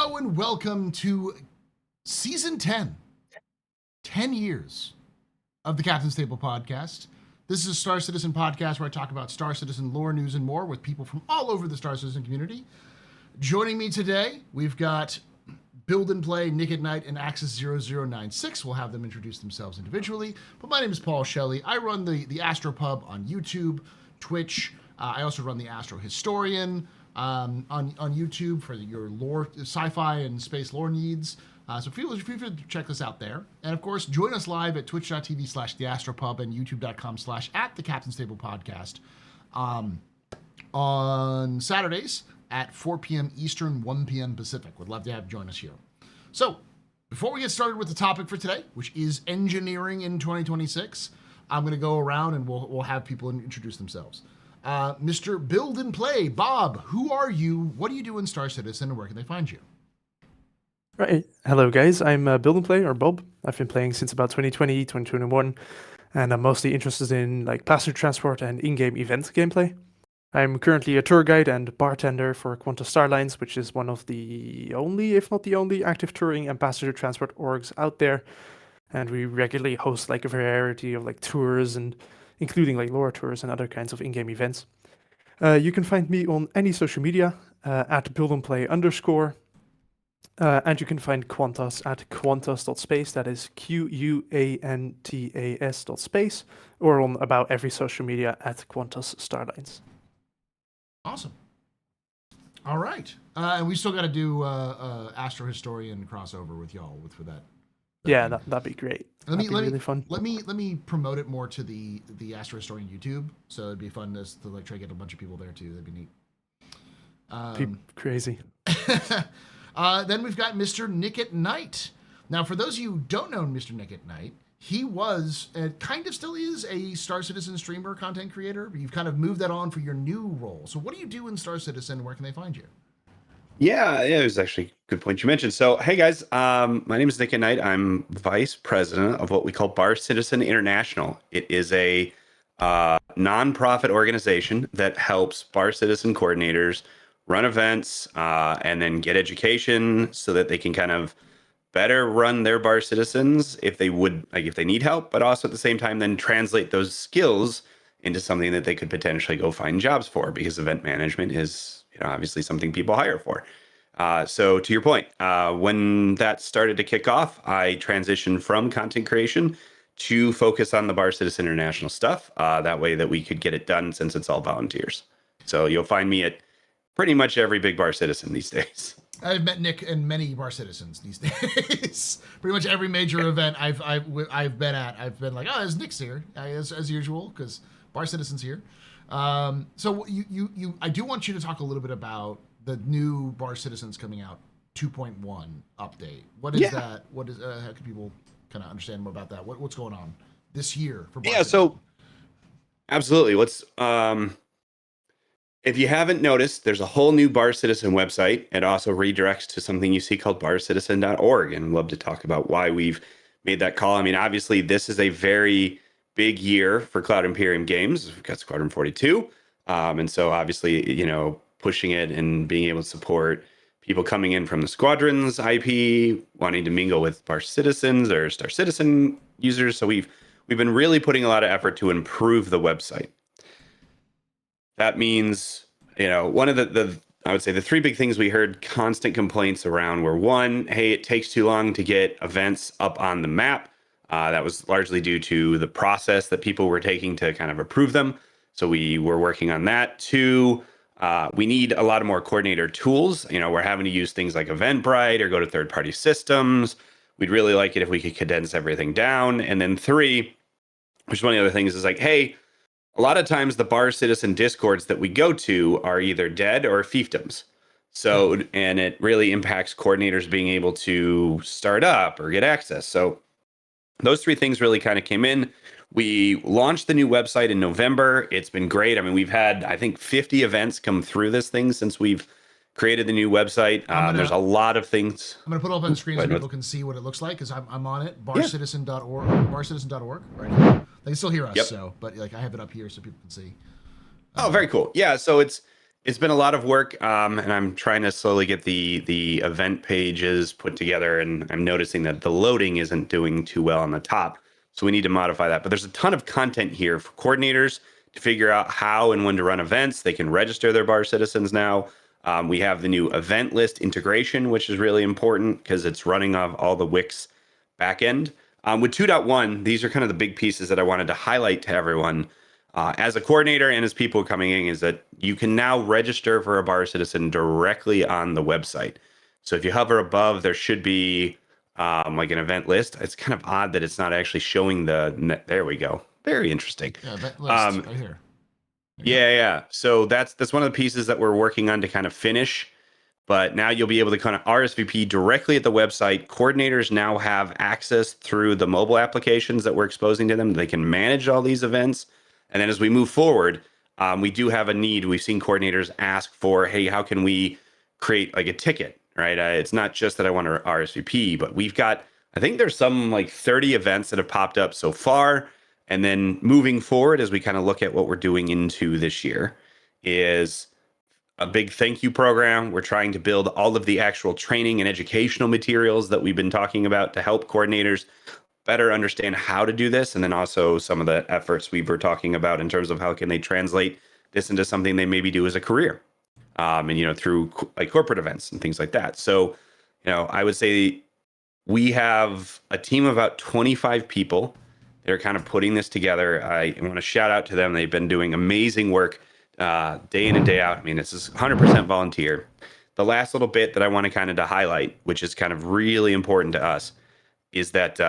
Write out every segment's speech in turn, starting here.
Hello and welcome to Season 10. 10 years of the Captain's Table podcast. This is a Star Citizen podcast where I talk about Star Citizen lore, news, and more with people from all over the Star Citizen community. Joining me today, we've got Build and Play, Nick at Night, and Axis 0096. We'll have them introduce themselves individually. But my name is Paul Shelley. I run the Astropub on YouTube, Twitch. I also run the Astro Historian on YouTube for your lore, sci-fi and space lore needs. So feel free to check this out there. And of course, join us live at twitch.tv/theastropub and youtube.com/@the-Captain's-Table-Podcast on Saturdays at 4 p.m. Eastern, 1 p.m. Pacific. Would love to have you join us here. So before we get started with the topic for today, which is engineering in 2026, I'm going to go around and we'll have people introduce themselves. Mr. Build and Play, Bob, who are you? What do you do in Star Citizen, and where can they find you? Right. Hello, guys. I'm Build and Play, or Bob. I've been playing since about 2020, 2021, and I'm mostly interested in passenger transport and in-game event gameplay. I'm currently a tour guide and bartender for Qantas Starlines, which is one of the only, if not the only, active touring and passenger transport orgs out there. And we regularly host a variety of tours, and including lore tours and other kinds of in-game events. You can find me on any social media at buildandplay_. And you can find Qantas at qantas.space, that is QUANTAS.space, or on about every social media at Qantas Starlines. Awesome. All right. And we still got to do Astro Historian crossover with y'all for that. Yeah, that'd be great. That'd be really fun. Let me promote it more to the Astro Historian YouTube. So it'd be fun to try to get a bunch of people there too. That'd be neat. Crazy. Then we've got Mr. Nick at Night. Now, for those of you who don't know Mr. Nick at Night, he was, kind of still is, a Star Citizen streamer, content creator. But you've kind of moved that on for your new role. So what do you do in Star Citizen? Where can they find you? Yeah, it was actually a good point you mentioned. So, hey guys, my name is Nick at Night. I'm vice president of what we call Bar Citizen International. It is a nonprofit organization that helps Bar Citizen coordinators run events and then get education so that they can kind of better run their Bar Citizens if they need help, but also at the same time then translate those skills into something that they could potentially go find jobs for, because event management is obviously something people hire for. So to your point, when that started to kick off, I transitioned from content creation to focus on the Bar Citizen International stuff. That way that we could get it done, since it's all volunteers. So you'll find me at pretty much every big Bar Citizen these days. I've met Nick in many Bar Citizens these days. Pretty much every major event I've been at, I've been like, oh, there's Nick's here, as usual, because Bar Citizen's here. So you I do want you to talk a little bit about the new Bar Citizens coming out 2.1 update. What is that? What is how can people kind of understand more about that? What's going on this year for Bar Citizen? So absolutely. If you haven't noticed, there's a whole new Bar Citizen website. It also redirects to something you see called barcitizen.org, and I'd love to talk about why we've made that call. I mean, obviously, this is a very big year for Cloud Imperium games. We've got Squadron 42. And so obviously, pushing it and being able to support people coming in from the Squadrons IP, wanting to mingle with Bar Citizens or Star Citizen users. So we've been really putting a lot of effort to improve the website. That means, one of I would say the three big things we heard constant complaints around were, one, hey, it takes too long to get events up on the map. That was largely due to the process that people were taking to kind of approve them. So we were working on that. Two, we need a lot of more coordinator tools. We're having to use things like Eventbrite or go to third-party systems. We'd really like it if we could condense everything down. And then three, which is one of the other things, is hey, a lot of times the Bar Citizen Discords that we go to are either dead or fiefdoms. So, and it really impacts coordinators being able to start up or get access. So those three things really kind of came in. We launched the new website in November. It's been great. I mean, we've had, I think, 50 events come through this thing since we've created the new website. There's a lot of things. I'm going to put it up on the screen so people can see what it looks like, because I'm on it. Barcitizen.org. Barcitizen.org right? They can still hear us, but I have it up here so people can see. Oh, very cool. Yeah, so it's It's been a lot of work, and I'm trying to slowly get the event pages put together, and I'm noticing that the loading isn't doing too well on the top. So we need to modify that. But there's a ton of content here for coordinators to figure out how and when to run events. They can register their bar citizens now. We have the new event list integration, which is really important because it's running off all the Wix backend. With 2.1, these are kind of the big pieces that I wanted to highlight to everyone as a coordinator and as people coming in, is that you can now register for a bar citizen directly on the website. So if you hover above, there should be like an event list. It's kind of odd that it's not actually showing there we go. Very interesting. Yeah, event list right here. Yeah. So that's one of the pieces that we're working on to kind of finish. But now you'll be able to kind of RSVP directly at the website. Coordinators now have access through the mobile applications that we're exposing to them. They can manage all these events. And then as we move forward, we do have a need. We've seen coordinators ask for, hey, how can we create like a ticket, right? It's not just that I want to RSVP, but we've got, I think there's some like 30 events that have popped up so far. And then moving forward, as we kind of look at what we're doing into this year, is a big thank you program. We're trying to build all of the actual training and educational materials that we've been talking about to help coordinators better understand how to do this, and then also some of the efforts we were talking about in terms of how can they translate this into something they maybe do as a career, and through like corporate events and things like that. So I would say we have a team of about 25 people that are kind of putting this together. I want to shout out to them. They've been doing amazing work day in and day out. I mean, this is 100% volunteer. The last little bit that I want to kind of to highlight, which is kind of really important to us, is that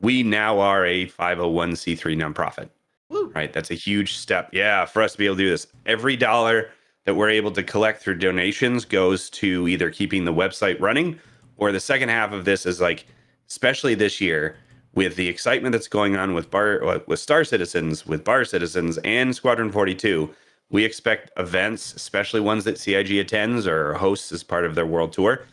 we now are a 501c3 nonprofit. Woo. Right? That's a huge step. Yeah, for us to be able to do this. Every dollar that we're able to collect through donations goes to either keeping the website running, or the second half of this is like, especially this year, with the excitement that's going on with Star Citizens, with Bar Citizens, and Squadron 42, we expect events, especially ones that CIG attends or hosts as part of their world tour,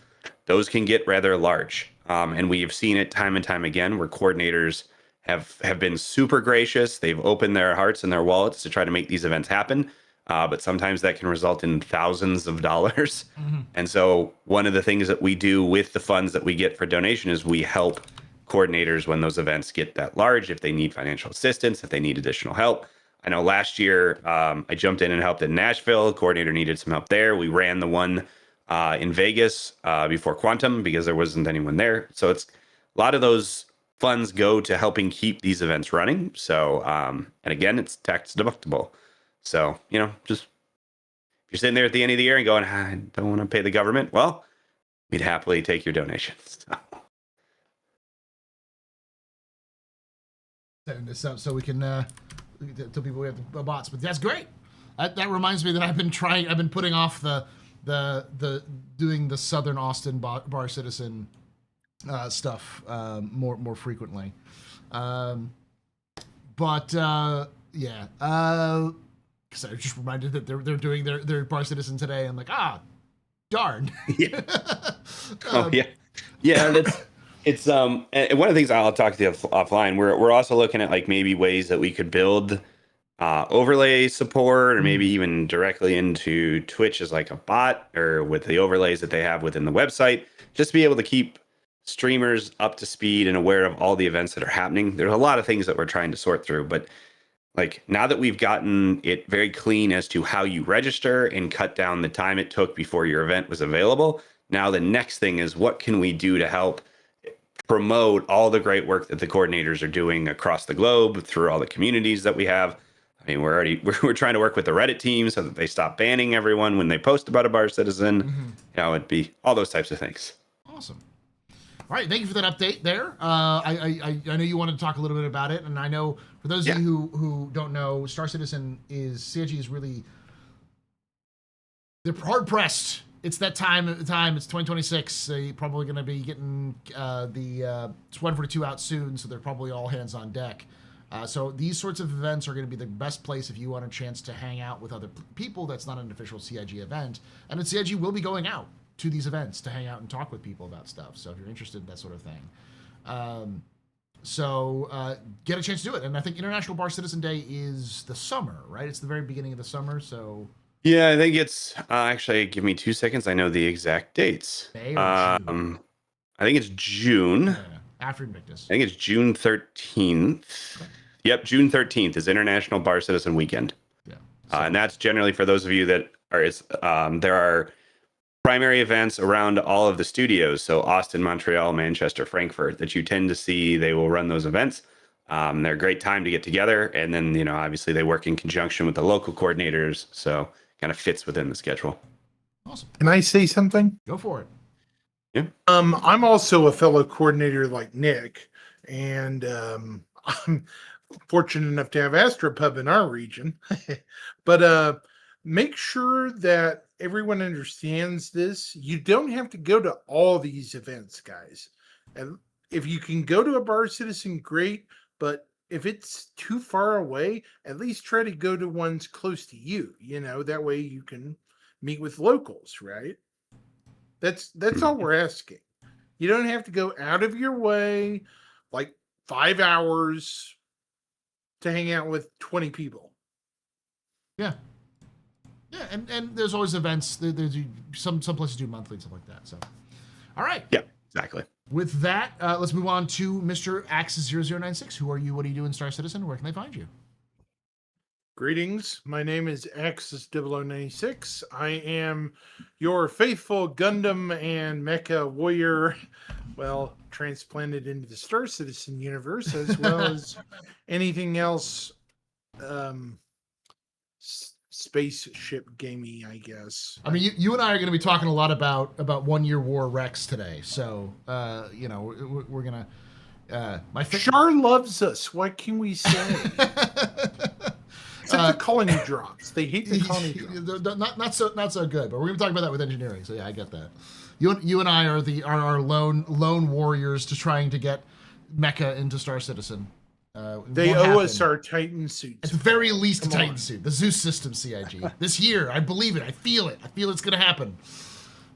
those can get rather large. And we have seen it time and time again where coordinators have been super gracious. They've opened their hearts and their wallets to try to make these events happen. But sometimes that can result in thousands of dollars. Mm-hmm. And so one of the things that we do with the funds that we get for donation is we help coordinators when those events get that large, if they need financial assistance, if they need additional help. I know last year I jumped in and helped in Nashville. Coordinator needed some help there. We ran the one in Vegas before Quantum because there wasn't anyone there. So it's a lot of those funds go to helping keep these events running. So, and again, it's tax deductible. So, just if you're sitting there at the end of the year and going, I don't want to pay the government, well, we'd happily take your donations. So we can tell people we have the bots, but that's great. That reminds me that I've been putting off the doing the Southern Austin Bar Citizen stuff more frequently. But yeah, because I was just reminded that they're doing their Bar Citizen today. I'm like, darn. Yeah. Yeah. It's and one of the things I'll talk to you offline. We're also looking at like maybe ways that we could build overlay support, or maybe even directly into Twitch as like a bot, or with the overlays that they have within the website, just to be able to keep streamers up to speed and aware of all the events that are happening. There's a lot of things that we're trying to sort through, but like now that we've gotten it very clean as to how you register and cut down the time it took before your event was available, now the next thing is what can we do to help promote all the great work that the coordinators are doing across the globe through all the communities that we have. I mean, we're trying to work with the Reddit team so that they stop banning everyone when they post about a Bar Citizen. Mm-hmm. It'd be all those types of things. Awesome. All right, thank you for that update there. I know you wanted to talk a little bit about it, and I know for those of you who don't know, Star Citizen CIG is really, they're hard pressed. It's that time. It's 2026. You're probably going to be getting the Squadron 42 out soon, so they're probably all hands on deck. So these sorts of events are going to be the best place if you want a chance to hang out with other people. That's not an official CIG event, and then CIG will be going out to these events to hang out and talk with people about stuff. So if you're interested in that sort of thing, get a chance to do it. And I think International Bar Citizen Day is the summer, right? It's the very beginning of the summer. So Yeah, I think it's actually, give me 2 seconds. I know the exact dates. May or June? I think it's June. Yeah, after Invictus. I think it's June 13th. Okay. Yep, June 13th is International Bar Citizen Weekend. Yeah. And that's generally for those of you that are, there are primary events around all of the studios. So Austin, Montreal, Manchester, Frankfurt, that you tend to see. They will run those events. They're a great time to get together. And then, obviously they work in conjunction with the local coordinators. So kind of fits within the schedule. Awesome. Can I say something? Go for it. Yeah. I'm also a fellow coordinator like Nick, and I'm fortunate enough to have Astropub in our region. But make sure that everyone understands this. You don't have to go to all these events, guys. And if you can go to a Bar Citizen, great. But if it's too far away, at least try to go to ones close to you. That way you can meet with locals, right? That's all we're asking. You don't have to go out of your way, like 5 hours to hang out with 20 people. Yeah. Yeah, and there's always events. There's some places do monthly and stuff like that. So, all right. Yeah, exactly. With that, let's move on to Mr. Axis0096. Who are you? What do you do in Star Citizen? Where can they find you? Greetings. My name is Axis0096. I am your faithful Gundam and Mecha warrior, well, transplanted into the Star Citizen universe, as well as anything else spaceship gamey, I guess. I mean, you and I are going to be talking a lot about 1 Year War Rex today. So, we're going to... Char loves us. What can we say? Except the colony drops. They hate the colony drops. Not so good, but we're going to talk about that with engineering. So yeah, I get that. You and I are our lone warriors to trying to get Mecha into Star Citizen. They owe us our Titan suits. At the very least, a Titan suit. The Zeus system CIG. This year, I believe it. I feel it. I feel it's going to happen.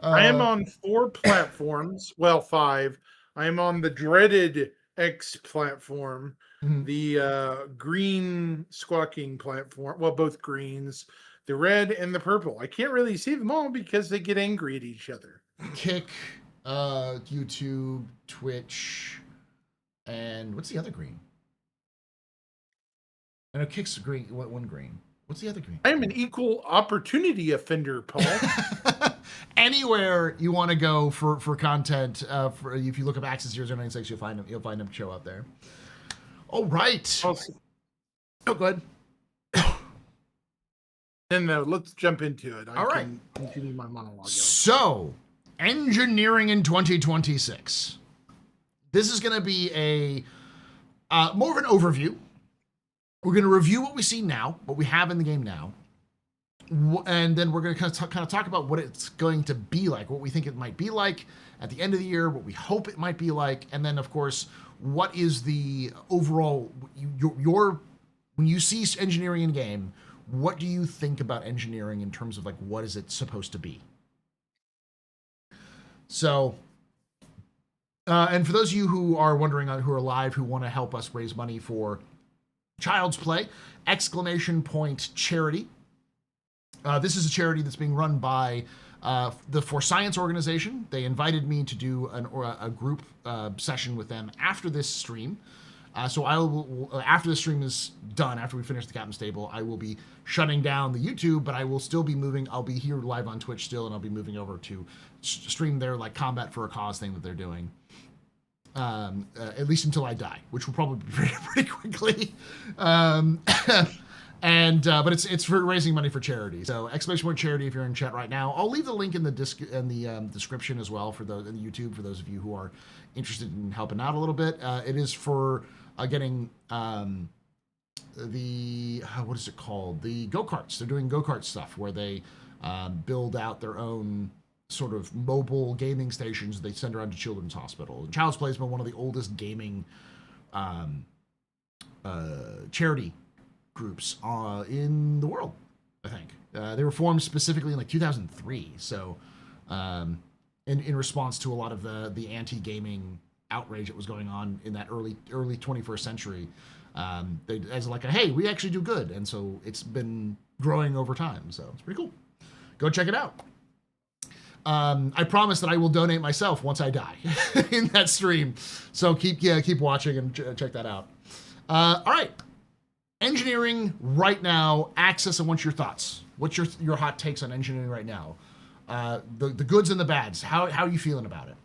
I am on 4 platforms. Well, 5. I am on the dreaded X platform, the green squawking platform. Well, both greens, the red and the purple. I can't really see them all because they get angry at each other. Kick, YouTube, Twitch, and what's the other green? I know Kick's green. One green. What's the other green? I am an equal opportunity offender, Paul. Anywhere you want to go for content, if you look up Axis0096, you'll find him show up there. All right. Awesome. Oh, good. Then let's jump into it. All right. Can continue my monologue. So, engineering in 2026. This is going to be a more of an overview. We're going to review what we see now, what we have in the game now, and then we're going to kind of talk about what it's going to be like, what we think it might be like at the end of the year, what we hope it might be like, and then of course, what is the overall your when you see engineering in game, what do you think about engineering in terms of like what is it supposed to be? So, and for those of you who are wondering, who are live, who want to help us raise money for Child's Play, ! Charity. This is a charity that's being run by the For Science organization. They invited me to do a group session with them after this stream. So I will, after the stream is done, after we finish the Captain's Table, I will be shutting down the YouTube, but I will still be moving. I'll be here live on Twitch still, and I'll be moving over to stream their like Combat for a Cause thing that they're doing. At least until I die, which will probably be pretty quickly. But it's for raising money for charity. So ! Charity, if you're in chat right now, I'll leave the link in the description as well for those in the YouTube for those of you who are interested in helping out a little bit. It is for getting the what is it called? The go-karts. They're doing go-kart stuff where they build out their own sort of mobile gaming stations they send around to children's hospitals. And Child's Play has been one of the oldest gaming charity groups in the world, I think. They were formed specifically in like 2003. So in response to a lot of the anti-gaming outrage that was going on in that early 21st century, they as like hey, we actually do good. And so it's been growing over time. So it's pretty cool. Go check it out. I promise that I will donate myself once I die in that stream. So keep watching and check that out. All right. Engineering right now, Axis, and what's your thoughts? What's your hot takes on engineering right now? The goods and the bads. How are you feeling about it?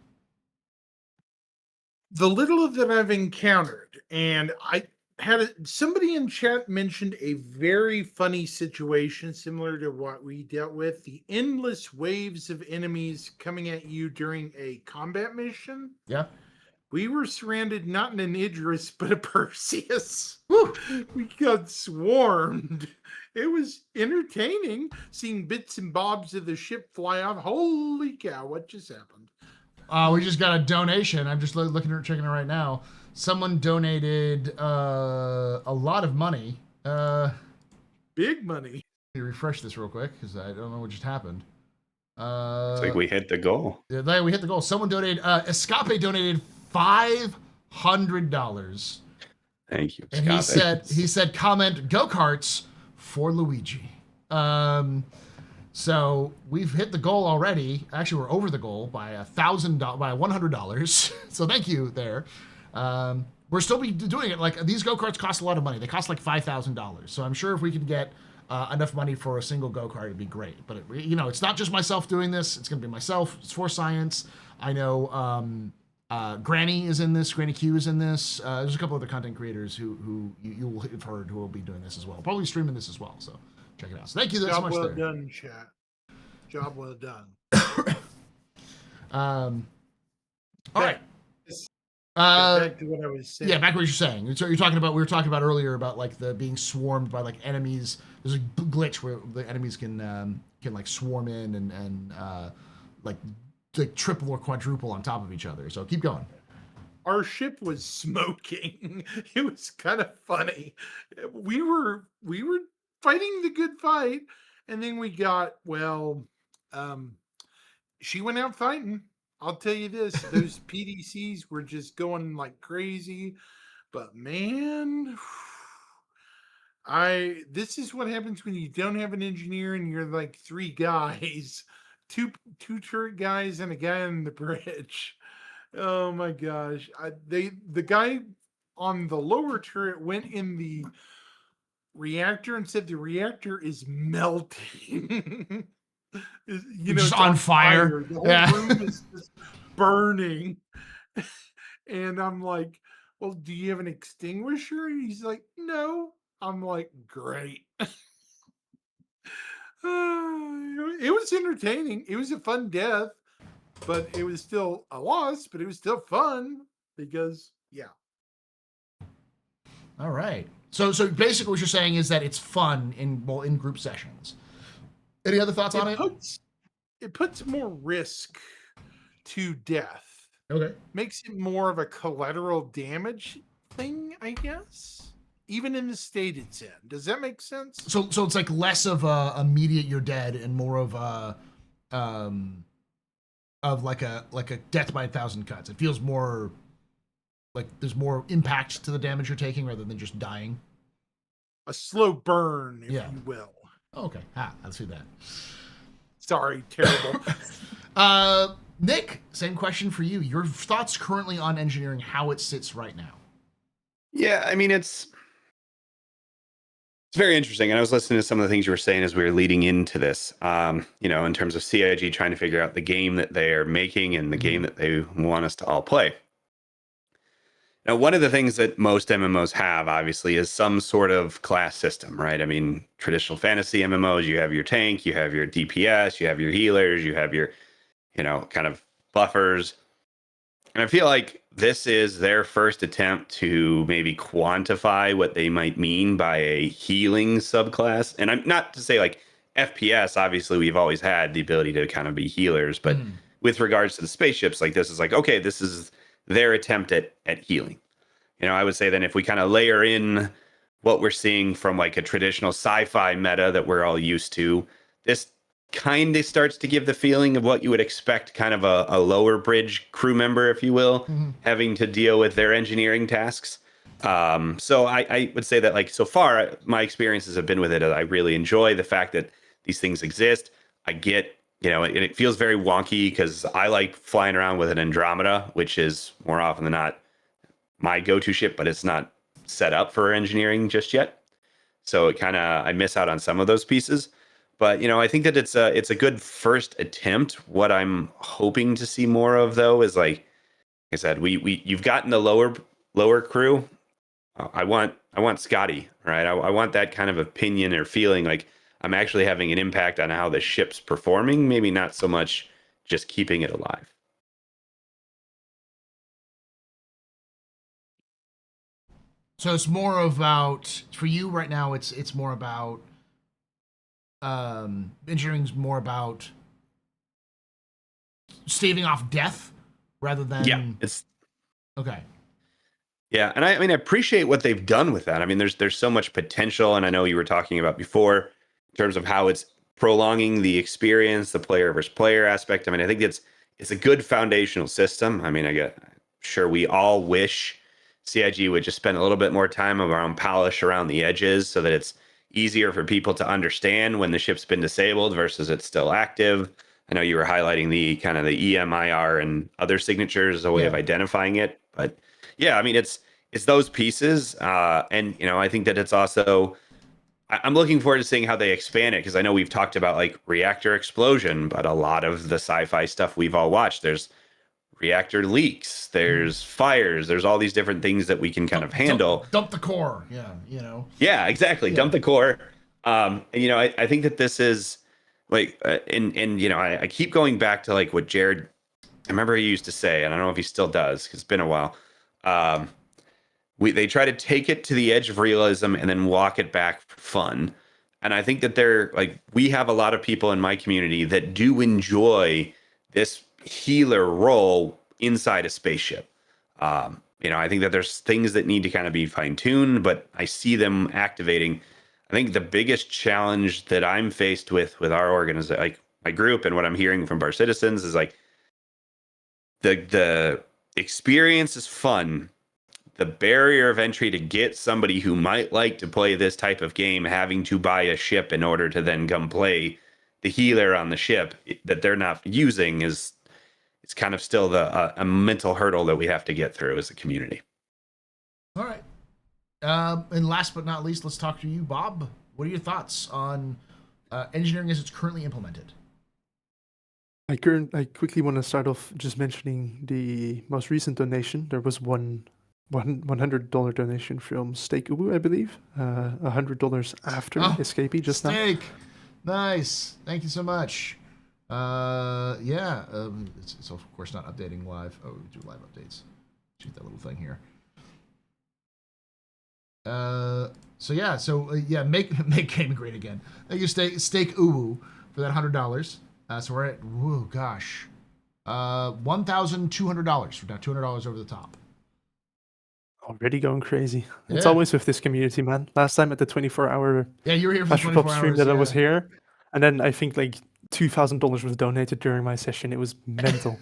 The little that I've encountered, and I had somebody in chat mentioned a very funny situation similar to what we dealt with, the endless waves of enemies coming at you during a combat mission. Yeah. We were surrounded not in an Idris, but a Perseus. Woo! We got swarmed. It was entertaining seeing bits and bobs of the ship fly off. Holy cow, what just happened? We just got a donation. I'm just checking it right now. Someone donated a lot of money. Big money. Let me refresh this real quick because I don't know what just happened. It's like we hit the goal. Yeah, we hit the goal. Someone donated. Escape donated $500. Thank you, And Scott. he said comment go-karts for Luigi. So we've hit the goal already. Actually, we're over the goal by $100. So thank you there. We're still be doing it. Like these go-karts cost a lot of money. They cost like $5,000. So I'm sure if we could get enough money for a single go-kart, it'd be great. But it's not just myself doing this. It's going to be myself. It's for science. I know Granny is in this. Granny Q is in this. There's a couple other content creators who you will have heard who will be doing this as well. Probably streaming this as well. So check it out. So thank you so Job much. well there. done, chat. Job well done. All right. Back to what I was saying. Yeah, back to what you're saying. So you're talking about. We were talking about earlier about like the being swarmed by like enemies. There's a glitch where the enemies can like swarm in and like triple or quadruple on top of each other. So keep going. Our ship was smoking. It was kind of funny. We were fighting the good fight, and then we got she went out fighting. I'll tell you this, those PDCs were just going like crazy. But man, this is what happens when you don't have an engineer and you're like three guys, two turret guys and a guy on the bridge. Oh my gosh. The guy on the lower turret went in the reactor and said the reactor is melting. Just on fire. The whole room is just burning. And I'm like, well, do you have an extinguisher? And he's like, no. I'm like, great. It was entertaining. It was a fun death, but it was still a loss, but it was still fun because, yeah. All right. So basically what you're saying is that it's fun in group sessions. Any other thoughts on it? It puts more risk to death. Okay. Makes it more of a collateral damage thing, I guess. Even in the state it's in. Does that make sense? So it's like less of a immediate you're dead and more of a like a death by 1,000 cuts. It feels more like there's more impact to the damage you're taking rather than just dying. A slow burn, if you will. Okay. I see that. Sorry, terrible. Nick, same question for you. Your thoughts currently on engineering, how it sits right now? Yeah, I mean, it's very interesting. And I was listening to some of the things you were saying as we were leading into this, in terms of CIG trying to figure out the game that they are making and the game that they want us to all play. Now, one of the things that most MMOs have, obviously, is some sort of class system, right? I mean, traditional fantasy MMOs, you have your tank, you have your DPS, you have your healers, you have your, kind of buffers. And I feel like this is their first attempt to maybe quantify what they might mean by a healing subclass. And I'm not to say like FPS, obviously, we've always had the ability to kind of be healers, but with regards to the spaceships, like this is like, okay, this is their attempt at healing. I would say then if we kind of layer in what we're seeing from like a traditional sci-fi meta that we're all used to, this kind of starts to give the feeling of what you would expect kind of a lower bridge crew member, if you will, having to deal with their engineering tasks. So I would say that, like, so far my experiences have been with it. I really enjoy the fact that these things exist. I get, it feels very wonky because I like flying around with an Andromeda, which is more often than not my go-to ship, but it's not set up for engineering just yet. So I miss out on some of those pieces. But I think that it's a good first attempt. What I'm hoping to see more of, though, is, like I said, you've gotten the lower crew. I want Scotty, right? I want that kind of opinion or feeling like I'm actually having an impact on how the ship's performing. Maybe not so much just keeping it alive. So it's more about, for you right now. It's more about engineering's more about staving off death rather than it's okay. Yeah, and I mean, I appreciate what they've done with that. I mean, there's so much potential, and I know you were talking about before in terms of how it's prolonging the experience, the player versus player aspect. I mean, I think it's a good foundational system. I mean, sure we all wish CIG would just spend a little bit more time around polish around the edges so that it's easier for people to understand when the ship's been disabled versus it's still active. I know you were highlighting the kind of the EMIR and other signatures as a way of identifying it, but yeah, I mean, it's those pieces, and I think that it's also. I'm looking forward to seeing how they expand it, because I know we've talked about, like, reactor explosion, but a lot of the sci-fi stuff we've all watched, there's reactor leaks, there's fires, there's all these different things that we can kind of handle. Dump the core, Yeah, exactly. Yeah. Dump the core. And I think that this is like, I keep going back to, like, what Jared. I remember he used to say, and I don't know if he still does, because it's been a while. They try to take it to the edge of realism and then walk it back for fun. And I think that we have a lot of people in my community that do enjoy this healer role inside a spaceship. I think that there's things that need to kind of be fine-tuned, but I see them activating. I think the biggest challenge that I'm faced with our organization, like my group, and what I'm hearing from Bar Citizens, is like the experience is fun. The barrier of entry to get somebody who might like to play this type of game having to buy a ship in order to then come play the healer on the ship that they're not using it's kind of still a mental hurdle that we have to get through as a community. All right. And last but not least, let's talk to you, Bob. What are your thoughts on engineering as it's currently implemented? I quickly want to start off just mentioning the most recent donation. There was $100 donation from Steak Ubu, I believe. $100 after Escapee just now. Steak, nice. Thank you so much. It's of course not updating live. Oh, we do live updates. Shoot that little thing here. Make gaming great again. Thank you, Steak Ubu, for that $100. So we're at $1,200. We're now $200 over the top. Already going crazy. Yeah. It's always with this community, man. Last time at the 24-hour you were here for the 24 hours stream that I was here, and then I think like $2,000 was donated during my session. It was mental.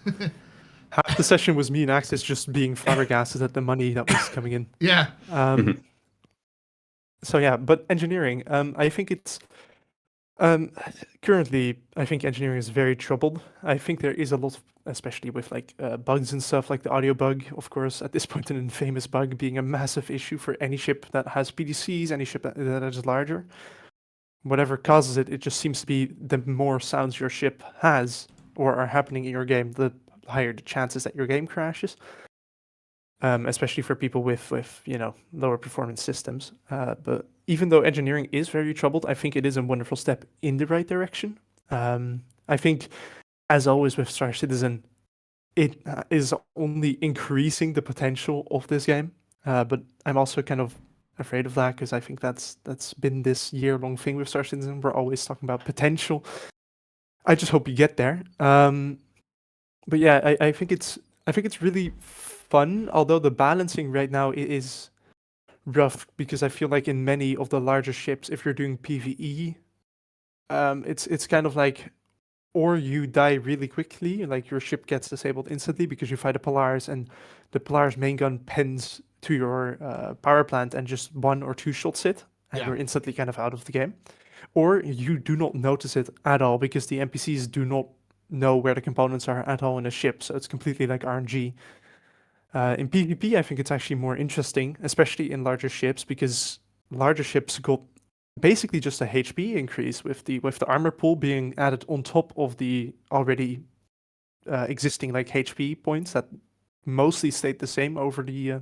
Half the session was me and Axis just being flabbergasted at the money that was coming in. Yeah. So yeah, but engineering, I think it's currently, I think engineering is very troubled. I think there is a lot, especially with like bugs and stuff, like the audio bug, of course, at this point, an infamous bug being a massive issue for any ship that has PDCs, any ship that is larger. Whatever causes it, it just seems to be the more sounds your ship has or are happening in your game, the higher the chances that your game crashes. Especially for people with lower performance systems. But even though engineering is very troubled, I think it is a wonderful step in the right direction. I think, as always with Star Citizen, it is only increasing the potential of this game. But I'm also kind of afraid of that, because I think that's been this year-long thing with Star Citizen. We're always talking about potential. I just hope we get there. But yeah, I think it's really fun, although the balancing right now is rough, because I feel like in many of the larger ships, if you're doing PvE, it's kind of like, or you die really quickly, like your ship gets disabled instantly because you fight a Polaris and the Polaris main gun pens to your power plant and just 1 or 2 shots hit, and Yeah. you're instantly kind of out of the game. Or you do not notice it at all because the NPCs do not know where the components are at all in a ship, so it's completely like RNG. In PvP, I think it's actually more interesting, especially in larger ships, because larger ships got basically just a HP increase with the armor pool being added on top of the already existing like HP points that mostly stayed the same over the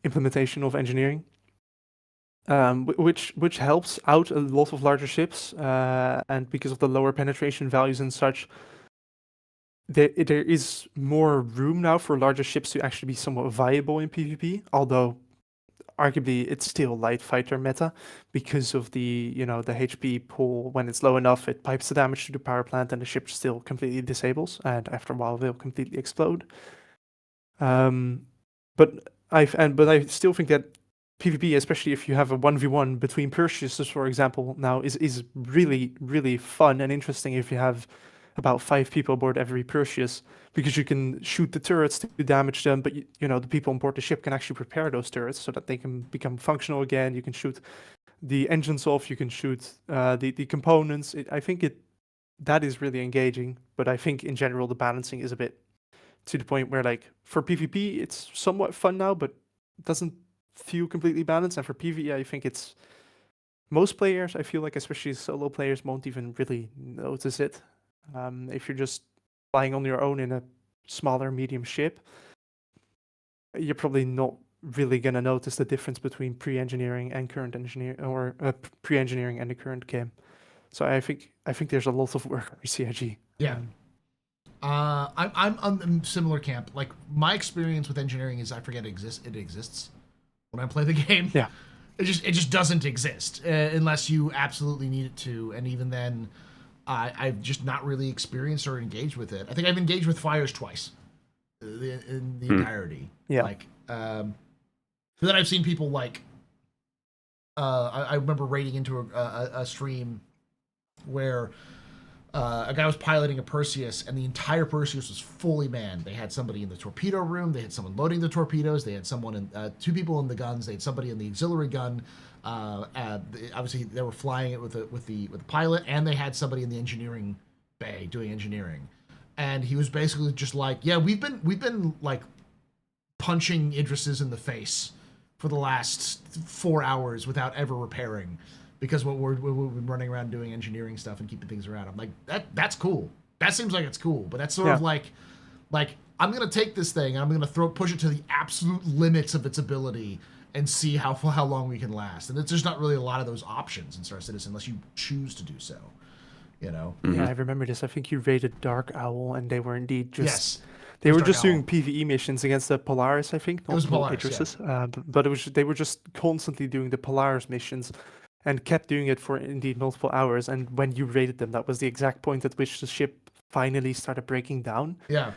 implementation of engineering. Which helps out a lot of larger ships, and because of the lower penetration values and such, there is more room now for larger ships to actually be somewhat viable in PvP. Although, arguably, it's still light fighter meta because of the the HP pool. When it's low enough, it pipes the damage to the power plant, and the ship still completely disables. And after a while, they'll completely explode. But I still think that PvP, especially if you have a 1v1 between Perseus, for example, now is really, really fun and interesting if you have about 5 people aboard every Perseus, because you can shoot the turrets to damage them, but the people on board the ship can actually prepare those turrets so that they can become functional again. You can shoot the engines off, you can shoot the components. I think that is really engaging, but I think in general the balancing is a bit to the point where, like, for PvP it's somewhat fun now, but it doesn't feel completely balanced. And for PvE, I think it's most players, I feel like, especially solo players, won't even really notice it. If you're just flying on your own in a smaller medium ship, you're probably not really gonna notice the difference between pre-engineering and current engineer, or pre-engineering and the current game. So I think there's a lot of work on CIG. Yeah. I'm on the similar camp. Like, my experience with engineering is I forget it exists when I play the game. Yeah. It just doesn't exist unless you absolutely need it to, and even then, I've just not really experienced or engaged with it. I think I've engaged with fires twice in the entirety. Yeah. Like, then I've seen people like, I remember raiding into a stream where a guy was piloting a Perseus, and the entire Perseus was fully manned. They had somebody in the torpedo room, they had someone loading the torpedoes, they had someone in 2 people in the guns, they had somebody in the auxiliary gun. Obviously, they were flying it with the pilot, and they had somebody in the engineering bay doing engineering. And he was basically just like, "Yeah, we've been like punching Idrises in the face for the last 4 hours without ever repairing." Because we've been running around doing engineering stuff and keeping things around. I'm like, that's cool. That seems like it's cool, but that's sort of like I'm gonna take this thing and I'm gonna push it to the absolute limits of its ability and see how long we can last. And there's not really a lot of those options in Star Citizen unless you choose to do so. Yeah, I remember this. I think you raided Dark Owl, and they were indeed just Yes. they were Dark just doing Owl. PvE missions against the Polaris, I think. was Polaris, Idrises, but they were just constantly doing the Polaris missions, and kept doing it for indeed multiple hours. And when you raided them, that was the exact point at which the ship finally started breaking down. Yeah.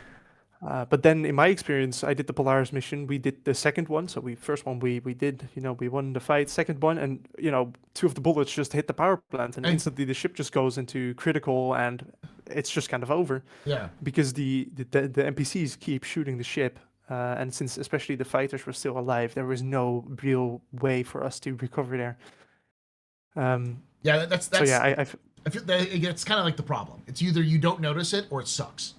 But then, in my experience, I did the Polaris mission. We did the second one. So first one we did, we won the fight. Second one, and 2 of the bullets just hit the power plant, and instantly the ship just goes into critical, and it's just kind of over. Yeah. Because the NPCs keep shooting the ship, and since especially the fighters were still alive, there was no real way for us to recover there. Yeah, that's So yeah, I feel that it's kind of like the problem. It's either you don't notice it or it sucks.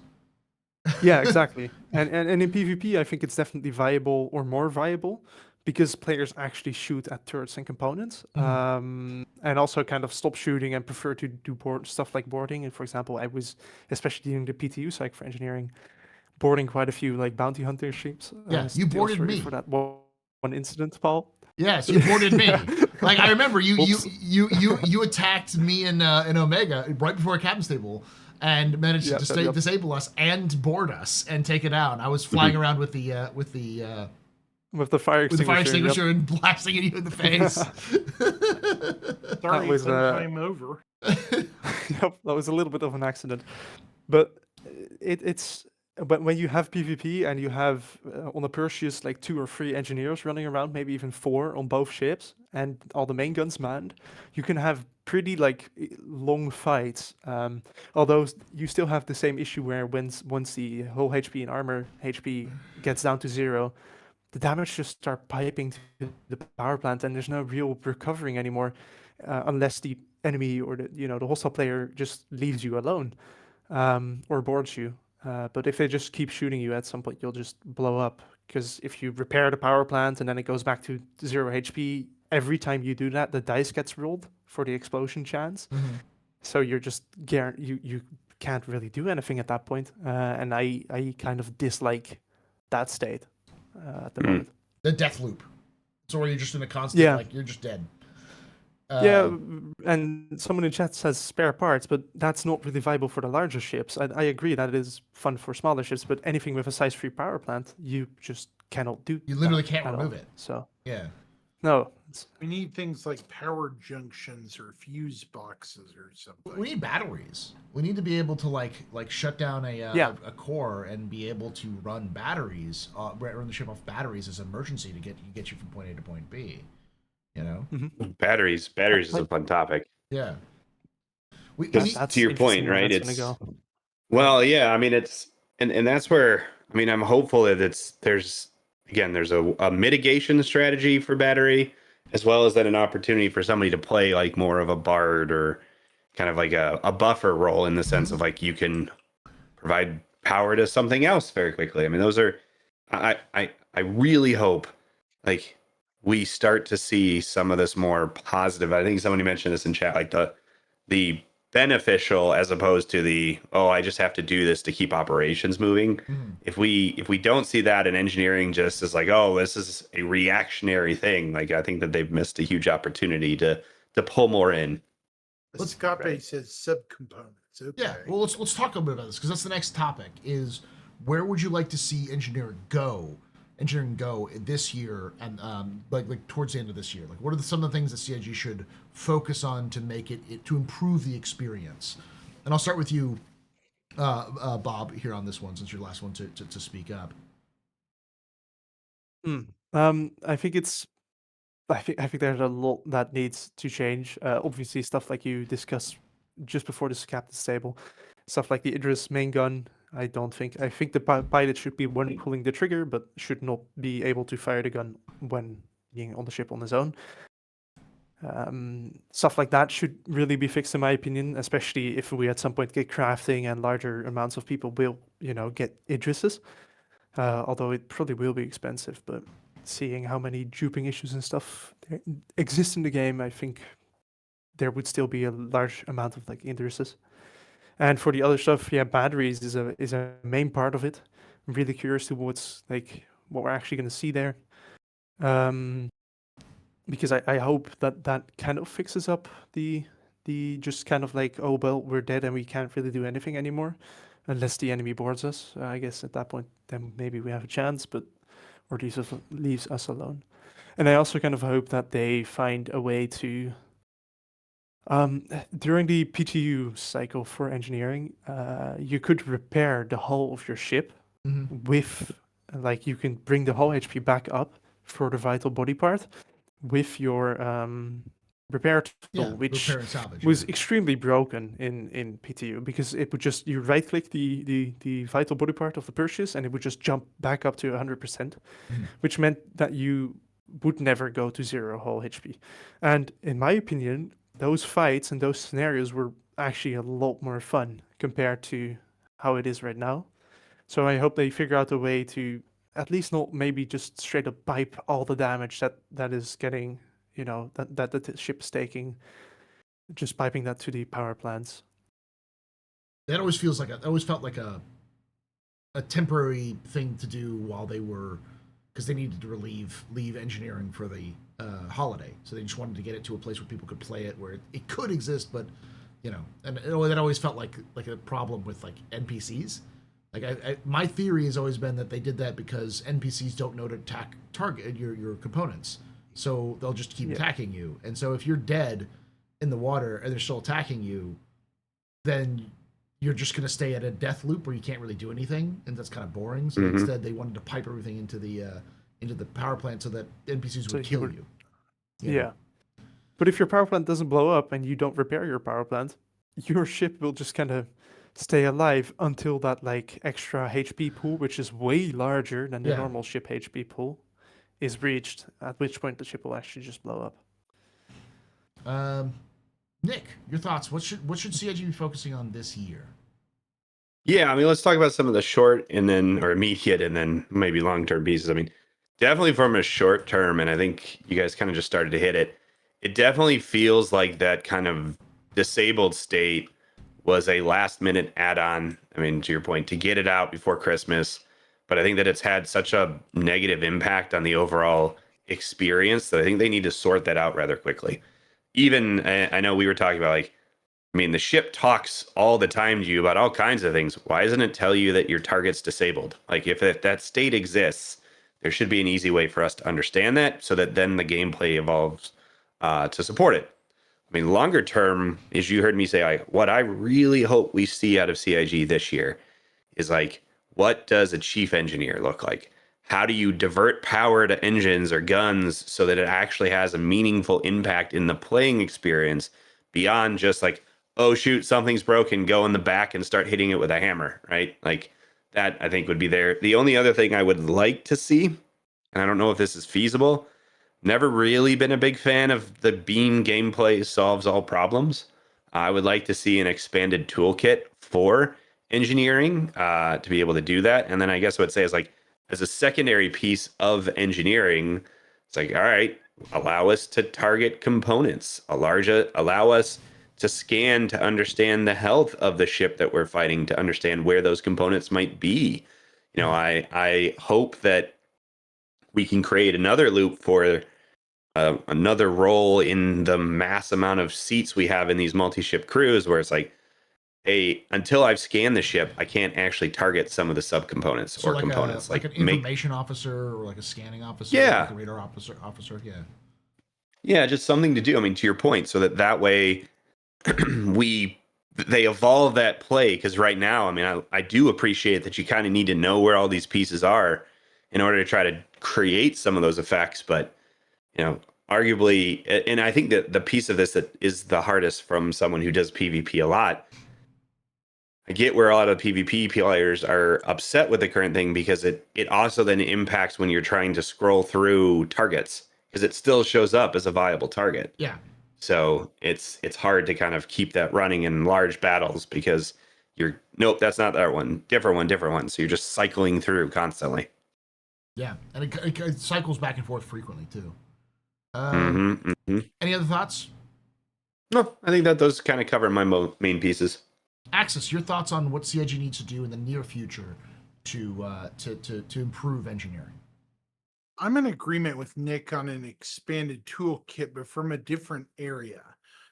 yeah, exactly. And in PvP, I think it's definitely viable, or more viable, because players actually shoot at turrets and components, and also kind of stop shooting and prefer to do stuff like boarding. And for example, I was, especially during the PTU cycle for engineering, boarding quite a few like bounty hunter ships. Yeah, you still boarded sorry me for that one incident, Paul. Yes, you boarded me. Yeah. Like, I remember you Whoops. you attacked me in Omega right before a captain's table and managed to disable us and board us and take it out. I was flying around with the fire extinguisher, and blasting at you in the face. Sorry, was, sometime over. Yep, that was a little bit of an accident, but it's when you have PvP and you have on the Perseus like 2 or 3 engineers running around, maybe even 4 on both ships, and all the main guns manned, you can have pretty like long fights. Although you still have the same issue where once the whole HP and armor HP gets down to 0, the damage just start piping to the power plant, and there's no real recovering anymore, unless the enemy or the hostile player just leaves you alone, or boards you. But if they just keep shooting you, at some point you'll just blow up. Because if you repair the power plant and then it goes back to 0 HP, every time you do that, the dice gets rolled for the explosion chance. So you're just you can't really do anything at that point. And I kind of dislike that state at the moment. The death loop. So where you're just in a constant, Yeah. like, you're just dead. Yeah, and someone in chat says spare parts, but that's not really viable for the larger ships. I agree that it is fun for smaller ships, but anything with a size 3 power plant, you just cannot do. You literally that can't at all. remove it. So Yeah. no, We need things like power junctions or fuse boxes or something. We need batteries. We need to be able to like shut down Yeah. a core and be able to run batteries, run the ship off batteries as an emergency to get you from point A to point B. You know. Batteries is a fun topic. Yeah. We Because need, that's to your point, interesting where right? that's gonna It's go. well, yeah. I mean, it's and that's where I mean, I'm hopeful that there's a mitigation strategy for battery, as well as that an opportunity for somebody to play like more of a bard or kind of like a buffer role in the sense of like you can provide power to something else very quickly. I mean, those are I really hope like we start to see some of this more positive. I think somebody mentioned this in chat, like the beneficial as opposed to the I just have to do this to keep operations moving. If we don't see that in engineering just as like this is a reactionary thing, like I think that they've missed a huge opportunity to pull more in. Escape says subcomponents. Okay. yeah. Well, let's talk a bit about this because that's the next topic. Is where would you like to see engineering go this year and like towards the end of this year? Like, what are some of the things that CIG should focus on to make it to improve the experience? And I'll start with you, Bob, here on this one since you're the last one to speak up. I think there's a lot that needs to change. Obviously, stuff like you discussed just before this captain's table, stuff like the Idris main gun. I think the pilot should be one pulling the trigger, but should not be able to fire the gun when being on the ship on his own. Stuff like that should really be fixed, in my opinion, especially if we at some point get crafting and larger amounts of people will, get Idrises. Although it probably will be expensive, but seeing how many duping issues and stuff there exist in the game, I think there would still be a large amount of like Idrises. And for the other stuff, yeah, batteries is a main part of it. I'm really curious to what we're actually going to see there. Because I hope that kind of fixes up the just kind of like, we're dead and we can't really do anything anymore unless the enemy boards us. I guess at that point then maybe we have a chance, or leaves us alone. And I also kind of hope that they find a way to during the PTU cycle for engineering, you could repair the hull of your ship with, like, you can bring the hull HP back up for the vital body part with your repair tool, which repair and salvage, was extremely broken in PTU because it would just, you right click the vital body part of the Perseus and it would just jump back up to 100%, which meant that you would never go to 0 hull HP. And in my opinion, those fights and those scenarios were actually a lot more fun compared to how it is right now. So I hope they figure out a way to at least not maybe just straight up pipe all the damage that is getting, that the ship is taking, just piping that to the power plants. That always felt like a temporary thing to do while they were, because they needed to leave engineering for the holiday, so they just wanted to get it to a place where people could play it, where it could exist, but and that always felt like a problem with like NPCs. Like my theory has always been that they did that because NPCs don't know to target your components, so they'll just keep attacking you. And so if you're dead in the water and they're still attacking you, then you're just going to stay at a death loop where you can't really do anything, and that's kind of boring. So instead, they wanted to pipe everything into the power plant so that NPCs would kill you. Yeah. But if your power plant doesn't blow up and you don't repair your power plant, your ship will just kind of stay alive until that like extra HP pool, which is way larger than the normal ship HP pool, is breached, at which point the ship will actually just blow up. Nick, your thoughts? What should CIG be focusing on this year? Yeah, I mean, let's talk about some of the short and then, or immediate and then maybe long term pieces. I mean, definitely from a short term, and I think you guys kind of just started to hit it. It definitely feels like that kind of disabled state was a last minute add on. I mean, to your point, to get it out before Christmas. But I think that it's had such a negative impact on the overall experience that I think they need to sort that out rather quickly. Even, I know we were talking about like, I mean, the ship talks all the time to you about all kinds of things. Why doesn't it tell you that your target's disabled? Like, if that state exists, there should be an easy way for us to understand that so that then the gameplay evolves to support it. I mean, longer term, as you heard me say, like, what I really hope we see out of CIG this year is like, what does a chief engineer look like? How do you divert power to engines or guns so that it actually has a meaningful impact in the playing experience beyond just like, oh shoot, something's broken, go in the back and start hitting it with a hammer, right? Like that I think would be there. The only other thing I would like to see, and I don't know if this is feasible, never really been a big fan of the beam gameplay solves all problems. I would like to see an expanded toolkit for engineering to be able to do that. And then I guess what I'd say is like, as a secondary piece of engineering, it's like, all right, allow us to target components, allow us to scan to understand the health of the ship that we're fighting, to understand where those components might be. You know, I hope that we can create another loop for another role in the mass amount of seats we have in these multi-ship crews, where it's like, hey, until I've scanned the ship, I can't actually target some of the subcomponents or like components. like an information officer or like a scanning officer, Yeah, like a radar officer. Yeah. Yeah, just something to do. I mean, to your point, so that way they evolve that play, because right now, I mean, I do appreciate that you kind of need to know where all these pieces are in order to try to create some of those effects. But you know, arguably, and I think that the piece of this that is the hardest from someone who does PvP a lot. I get where a lot of PvP players are upset with the current thing, because it also then impacts when you're trying to scroll through targets, because it still shows up as a viable target. Yeah. So it's hard to kind of keep that running in large battles, because nope, that's not that one, different one. So you're just cycling through constantly. Yeah, and it cycles back and forth frequently too. Any other thoughts? No, I think that those kind of cover my main pieces. Axis, your thoughts on what CIG needs to do in the near future to improve engineering? I'm in agreement with Nick on an expanded toolkit, but from a different area.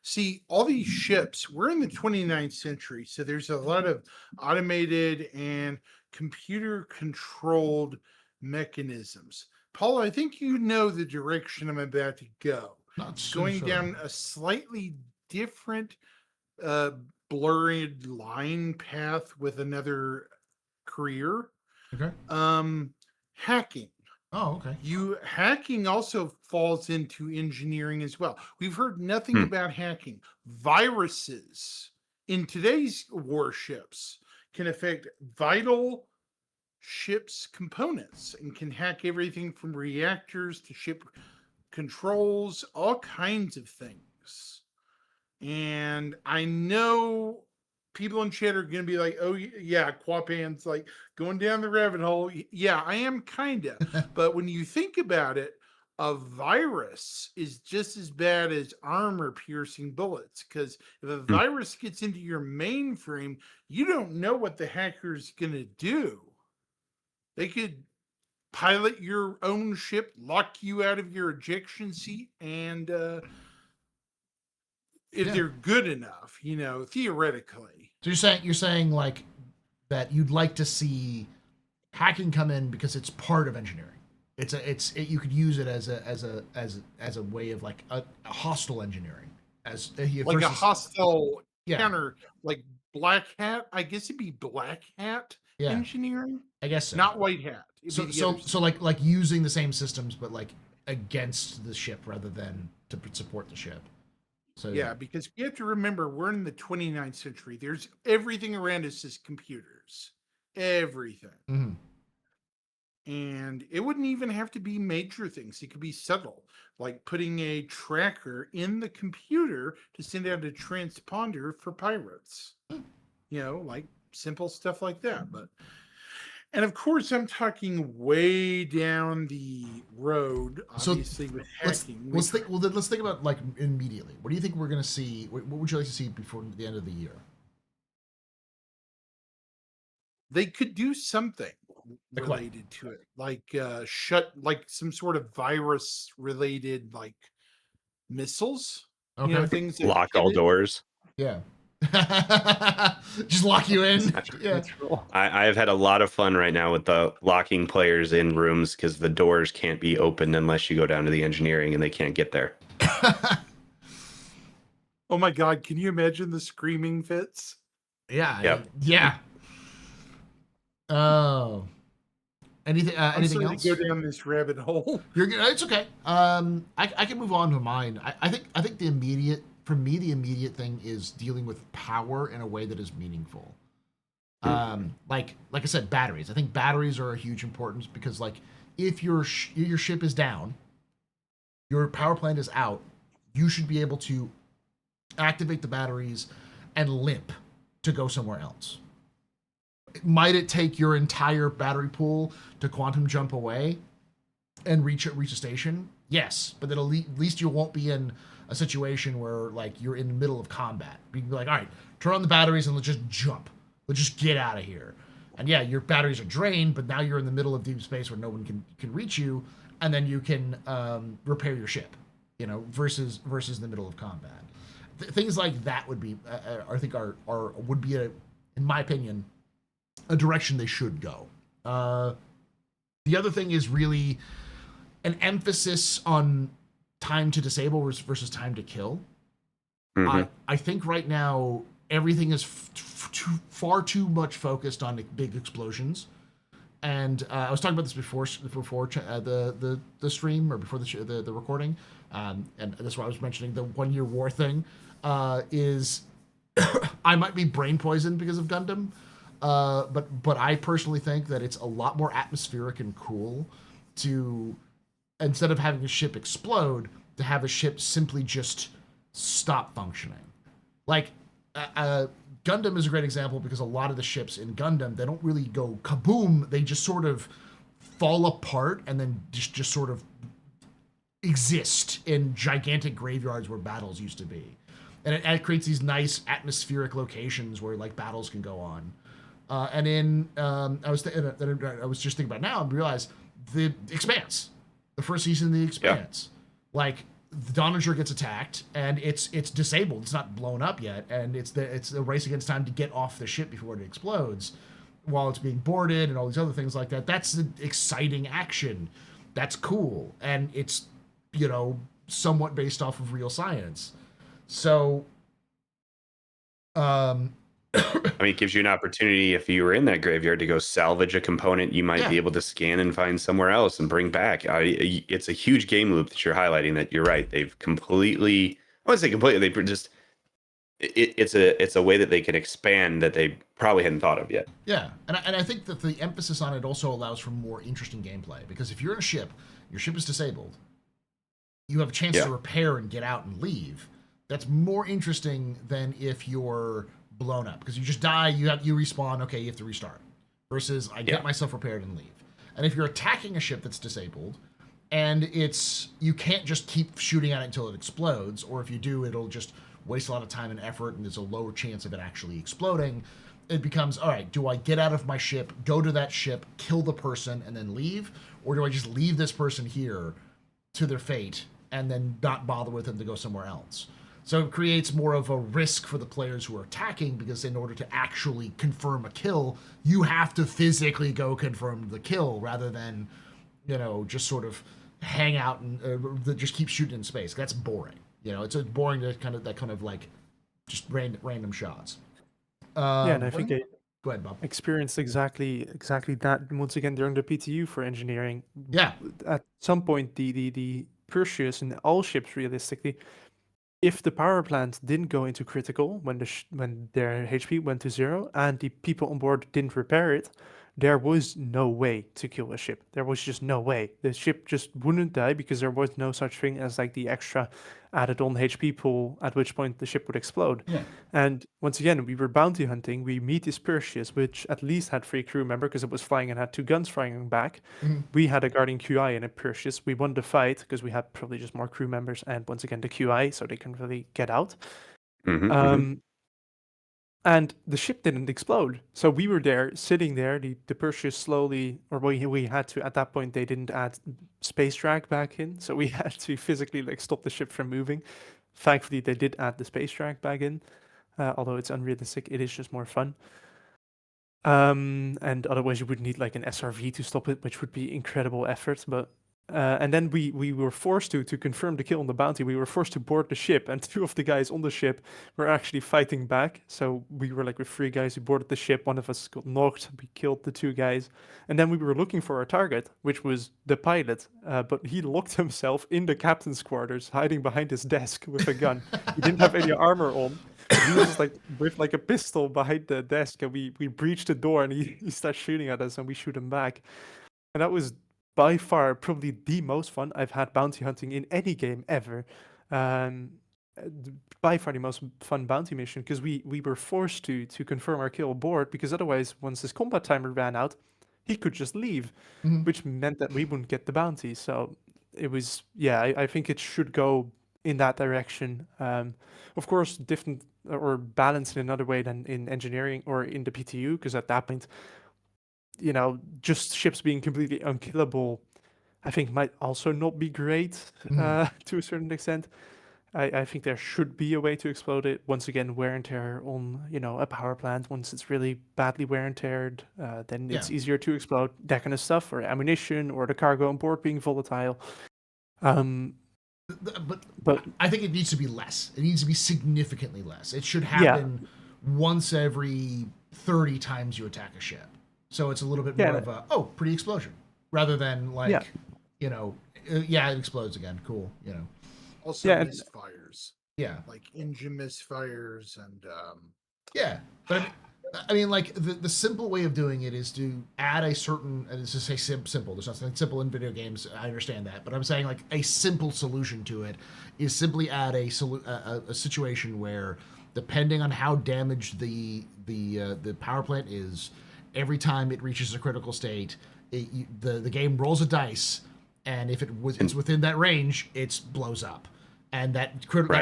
See, all these ships, we're in the 29th century, so there's a lot of automated and computer controlled mechanisms. Paul, I think you know the direction I'm about to go. Not so Going sure. down a slightly different blurred line path with another career. Okay. Hacking. Oh, okay. Hacking also falls into engineering as well. We've heard nothing about hacking. Viruses in today's warships can affect vital ships components and can hack everything from reactors to ship controls, all kinds of things. And I know people in chat are going to be like, oh, yeah, Quapan's like going down the rabbit hole. Yeah, I am kind of. But when you think about it, a virus is just as bad as armor piercing bullets, because if a virus gets into your mainframe, you don't know what the hacker's going to do. They could pilot your own ship, lock you out of your ejection seat, and if they're good enough, theoretically. So you're saying like that you'd like to see hacking come in because it's part of engineering. You could use it as a way of like a hostile engineering, as like a hostile yeah. counter, like black hat. I guess it'd be black hat engineering. I guess so. Not white hat. So like using the same systems but like against the ship rather than to support the ship. So yeah, because you have to remember we're in the 29th century. There's everything around us is computers. Everything. Mm-hmm. And it wouldn't even have to be major things. It could be subtle, like putting a tracker in the computer to send out a transponder for pirates. Like simple stuff like that. And of course, I'm talking way down the road, So obviously, with let's hacking. let's think. Well, then let's think about like immediately. What do you think we're going to see? What would you like to see before the end of the year? They could do something Like what? related to it, like like some sort of virus related, like missiles. Okay. Things that Lock hit all it. doors. Yeah. Just lock you in. Yeah. That's cool. I have had a lot of fun right now with the locking players in rooms because the doors can't be opened unless you go down to the engineering and they can't get there. Oh my god, can you imagine the screaming fits? Yeah. Yep. Yeah. Oh. Anything? I'm Anything sorry else? to go down this rabbit hole. You're good. It's okay. I can move on to mine. I think the immediate thing is dealing with power in a way that is meaningful. Like I said, batteries. I think batteries are a huge importance because like if your ship is down, your power plant is out, you should be able to activate the batteries and limp to go somewhere else. Might it take your entire battery pool to quantum jump away and reach a station? Yes, but then at least you won't be in a situation where like you're in the middle of combat. You can be like, all right, turn on the batteries and let's just jump. Let's just get out of here. And yeah, your batteries are drained, but now you're in the middle of deep space where no one can reach you, and then you can repair your ship. Versus the middle of combat. Things like that would be, I think, would be in my opinion, a direction they should go. The other thing is really an emphasis on time to disable versus time to kill. Mhm. I think right now everything is far too much focused on big explosions. And I was talking about this before the stream or before the recording, and that's why I was mentioning the 1 year war thing. Is I might be brain poisoned because of Gundam, but I personally think that it's a lot more atmospheric and cool to, instead of having a ship explode, to have a ship simply just stop functioning. Like Gundam is a great example because a lot of the ships in Gundam, they don't really go kaboom. They just sort of fall apart and then just sort of exist in gigantic graveyards where battles used to be. And it creates these nice atmospheric locations where like battles can go on. And in I was just thinking about now and realized the Expanse, the first season of the Expanse, like the Donninger gets attacked and it's disabled. It's not blown up yet, and it's the race against time to get off the ship before it explodes, while it's being boarded and all these other things like that. That's the exciting action. That's cool, and it's somewhat based off of real science. So, I mean, it gives you an opportunity if you were in that graveyard to go salvage a component you might be able to scan and find somewhere else and bring back. It's a huge game loop that you're highlighting. That you're right. They've completely, I wouldn't say completely. They just it's a way that they can expand that they probably hadn't thought of yet. Yeah, and I think that the emphasis on it also allows for more interesting gameplay because if you're in a ship, your ship is disabled, you have a chance to repair and get out and leave. That's more interesting than if you're blown up because you just die, you respawn, okay, you have to restart. Versus I get myself repaired and leave. And if you're attacking a ship that's disabled, and you can't just keep shooting at it until it explodes, or if you do, it'll just waste a lot of time and effort, and there's a lower chance of it actually exploding. It becomes, all right, do I get out of my ship, go to that ship, kill the person, and then leave? Or do I just leave this person here to their fate and then not bother with them to go somewhere else? So it creates more of a risk for the players who are attacking because in order to actually confirm a kill, you have to physically go confirm the kill rather than, just sort of hang out and just keep shooting in space. That's boring. It's boring to kind of like just random shots. And I think I Go ahead, Bob. experienced exactly that once again during the PTU for engineering. Yeah. At some point, the Perseus and all ships realistically, if the power plant didn't go into critical when when their HP went to 0 and the people on board didn't repair it, there was no way to kill a ship. There was just no way. The ship just wouldn't die because there was no such thing as like the extra added on HP pool, at which point the ship would explode. Yeah. And once again, we were bounty hunting. We meet this Perseus, which at least had 3 crew members because it was flying and had 2 guns firing back. Mhm. We had a guarding QI and a Perseus. We won the fight because we had probably just more crew members and once again the QI, so they can really get out. And the ship didn't explode. So we were there, sitting there. The Perseus slowly, or we had to, at that point, they didn't add space drag back in. So we had to physically like stop the ship from moving. Thankfully, they did add the space drag back in. Although it's unrealistic, it is just more fun. And otherwise you would need like an SRV to stop it, which would be incredible effort. But and then we were forced to confirm the kill on the bounty. We were forced to board the ship, and 2 of the guys on the ship were actually fighting back. So we were like with 3 guys who boarded the ship. One of us got knocked. We killed the 2 guys, and then we were looking for our target, which was the pilot. But he locked himself in the captain's quarters, hiding behind his desk with a gun. He didn't have any armor on. He was just like with like a pistol behind the desk, and we breached the door, and he starts shooting at us, and we shoot him back. And that was by far probably the most fun I've had bounty hunting in any game ever. By far the most fun bounty mission, because we were forced to confirm our kill aboard, because otherwise once his combat timer ran out, he could just leave, which meant that we wouldn't get the bounty. So it was, yeah, I think it should go in that direction. Of course, different or balanced in another way than in engineering or in the PTU, because at that point, you know, just ships being completely unkillable, I think might also not be great to a certain extent. I think there should be a way to explode it. Once again, wear and tear on, you know, a power plant. Once it's really badly wear and teared, then it's easier to explode. That kind of stuff, or ammunition, or the cargo on board being volatile. But I think it needs to be less. It needs to be significantly less. It should happen once every 30 times you attack a ship. So it's a little bit more of a, pretty explosion, rather than like, you know, it explodes again. Cool, you know. Also misfires. Yeah. Like engine misfires and yeah. But I mean, like the simple way of doing it is to add a certain, and it's just say simple. There's nothing simple in video games. I understand that, but I'm saying like a simple solution to it is simply add a situation where, depending on how damaged the power plant is, every time it reaches a critical state, the game rolls a dice, and if it's within that range, it blows up. And that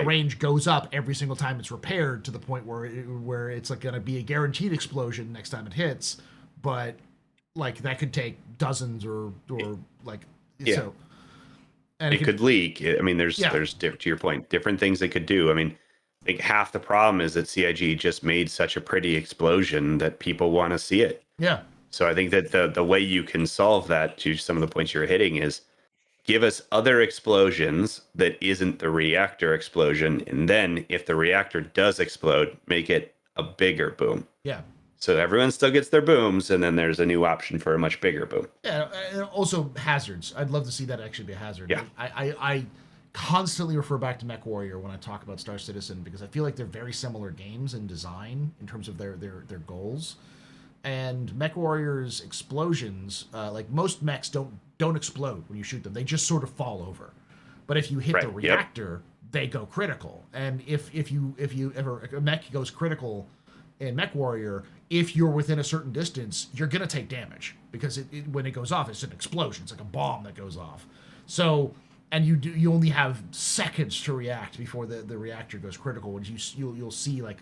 range goes up every single time it's repaired, to the point where it's like going to be a guaranteed explosion next time it hits, but like that could take dozens or like so. And it could leak. I mean, there's to your point, different things it could do. I mean, I think half the problem is that CIG just made such a pretty explosion that people want to see it. Yeah. So I think that the way you can solve that, to some of the points you're hitting, is give us other explosions that isn't the reactor explosion, and then if the reactor does explode, make it a bigger boom. Yeah. So everyone still gets their booms, and then there's a new option for a much bigger boom. Yeah, and also hazards. I'd love to see that actually be a hazard. Yeah. I constantly refer back to MechWarrior when I talk about Star Citizen, because I feel like they're very similar games in design in terms of their goals. And MechWarrior's explosions, like most mechs don't explode when you shoot them. They just sort of fall over. But if you hit the reactor, they go critical. And if you ever, a mech goes critical in MechWarrior, if you're within a certain distance, you're gonna take damage, because when it goes off, it's an explosion. It's like a bomb that goes off. So, and you only have seconds to react before the reactor goes critical, when you'll see like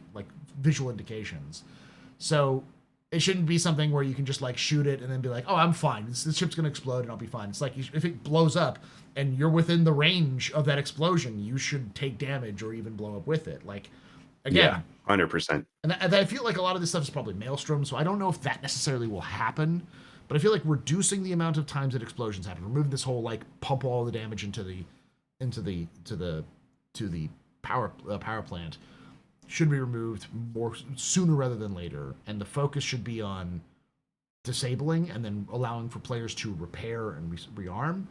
visual indications. So it shouldn't be something where you can just like shoot it and then be like, oh, I'm fine. This ship's gonna explode and I'll be fine. It's like, if it blows up and you're within the range of that explosion, you should take damage or even blow up with it. Like, again, 100%. And I feel like a lot of this stuff is probably Maelstrom, so I don't know if that necessarily will happen. But I feel like reducing the amount of times that explosions happen, removing this whole like pump all the damage into the power plant, should be removed more sooner rather than later, and the focus should be on disabling and then allowing for players to repair and rearm,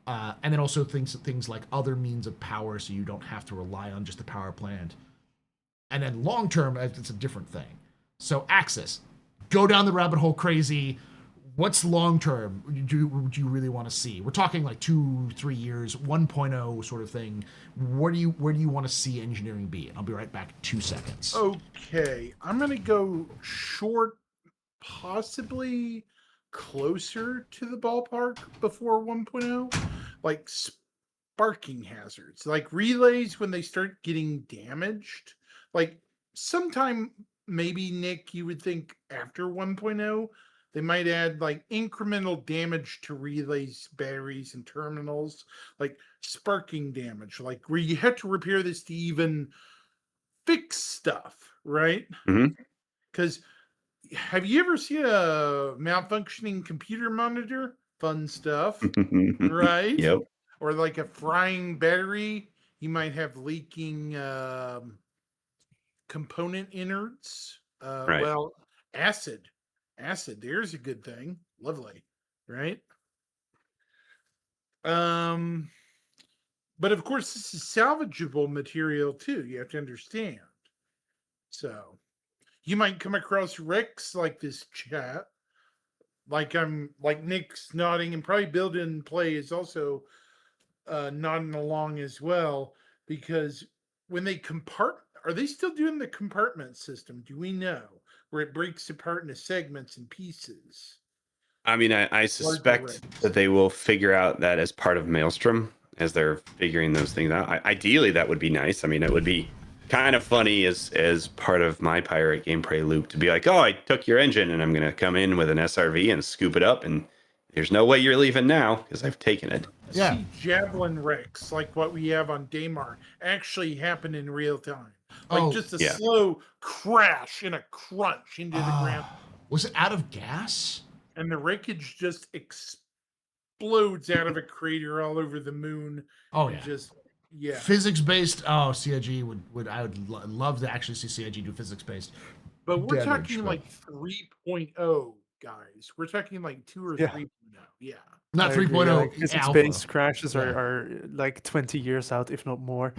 and then also things like other means of power, so you don't have to rely on just the power plant. And then long term, it's a different thing. So Axis, go down the rabbit hole crazy, what's long term would you really want to see? We're talking like 2-3 years, 1.0 sort of thing. Where do you want to see engineering be? And I'll be right back in 2 seconds. Okay, I'm gonna go short, possibly closer to the ballpark before 1.0, like sparking hazards, like relays when they start getting damaged. Like sometime maybe Nick, you would think after 1.0 they might add like incremental damage to relays, batteries, and terminals, like sparking damage, like where you have to repair this to even fix stuff, right? Mhm. Because have you ever seen a malfunctioning computer monitor? Fun stuff, right? Yep. Or like a frying battery. You might have leaking component innards. Right. Well, acid. Acid, there's a good thing. Lovely, right? Um, but of course, this is salvageable material too. You have to understand. So you might come across wrecks like this chat. Like Nick's nodding, and probably Build and Play is also nodding along as well, because when they are they still doing the compartment system? Do we know where it breaks apart into segments and pieces? I mean, I suspect that they will figure out that as part of Maelstrom as they're figuring those things out. Ideally, that would be nice. I mean, it would be kind of funny as part of my pirate gameplay loop to be like, oh, I took your engine and I'm going to come in with an SRV and scoop it up, and there's no way you're leaving now because I've taken it. Yeah. See javelin wrecks like what we have on Daymar actually happen in real time. Like just a slow crash and a crunch into the ground. Was it out of gas? And the wreckage just explodes out of a crater all over the moon. Oh yeah. Just Physics based. Oh, CIG would I would love to actually see CIG do physics based. But we're talking like 3.0, guys. We're talking like 2 or 3.0. Yeah. Not 3.0. Like, physics-based crashes are like 20 years out, if not more.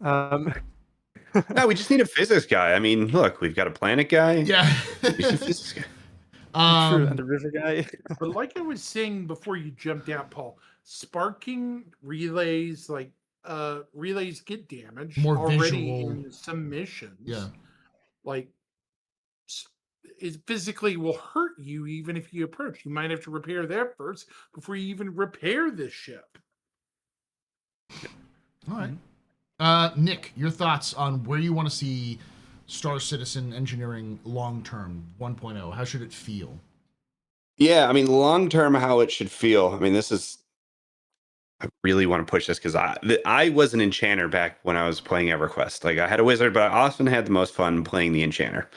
No, we just need a physics guy. I mean, look, we've got a planet guy. Yeah. He's a physics guy. True, and the river guy. But like I was saying before you jumped out, Paul, sparking relays, like relays get damaged More already visual. in some missions. Yeah. Like it physically will hurt you even if you approach. You might have to repair that first before you even repair this ship. All right. Nick, your thoughts on where you want to see Star Citizen engineering long term 1.0? How should it feel? Yeah, I mean, long term, how it should feel. I mean, I really want to push this because I was an enchanter back when I was playing EverQuest. Like, I had a wizard, but I often had the most fun playing the enchanter.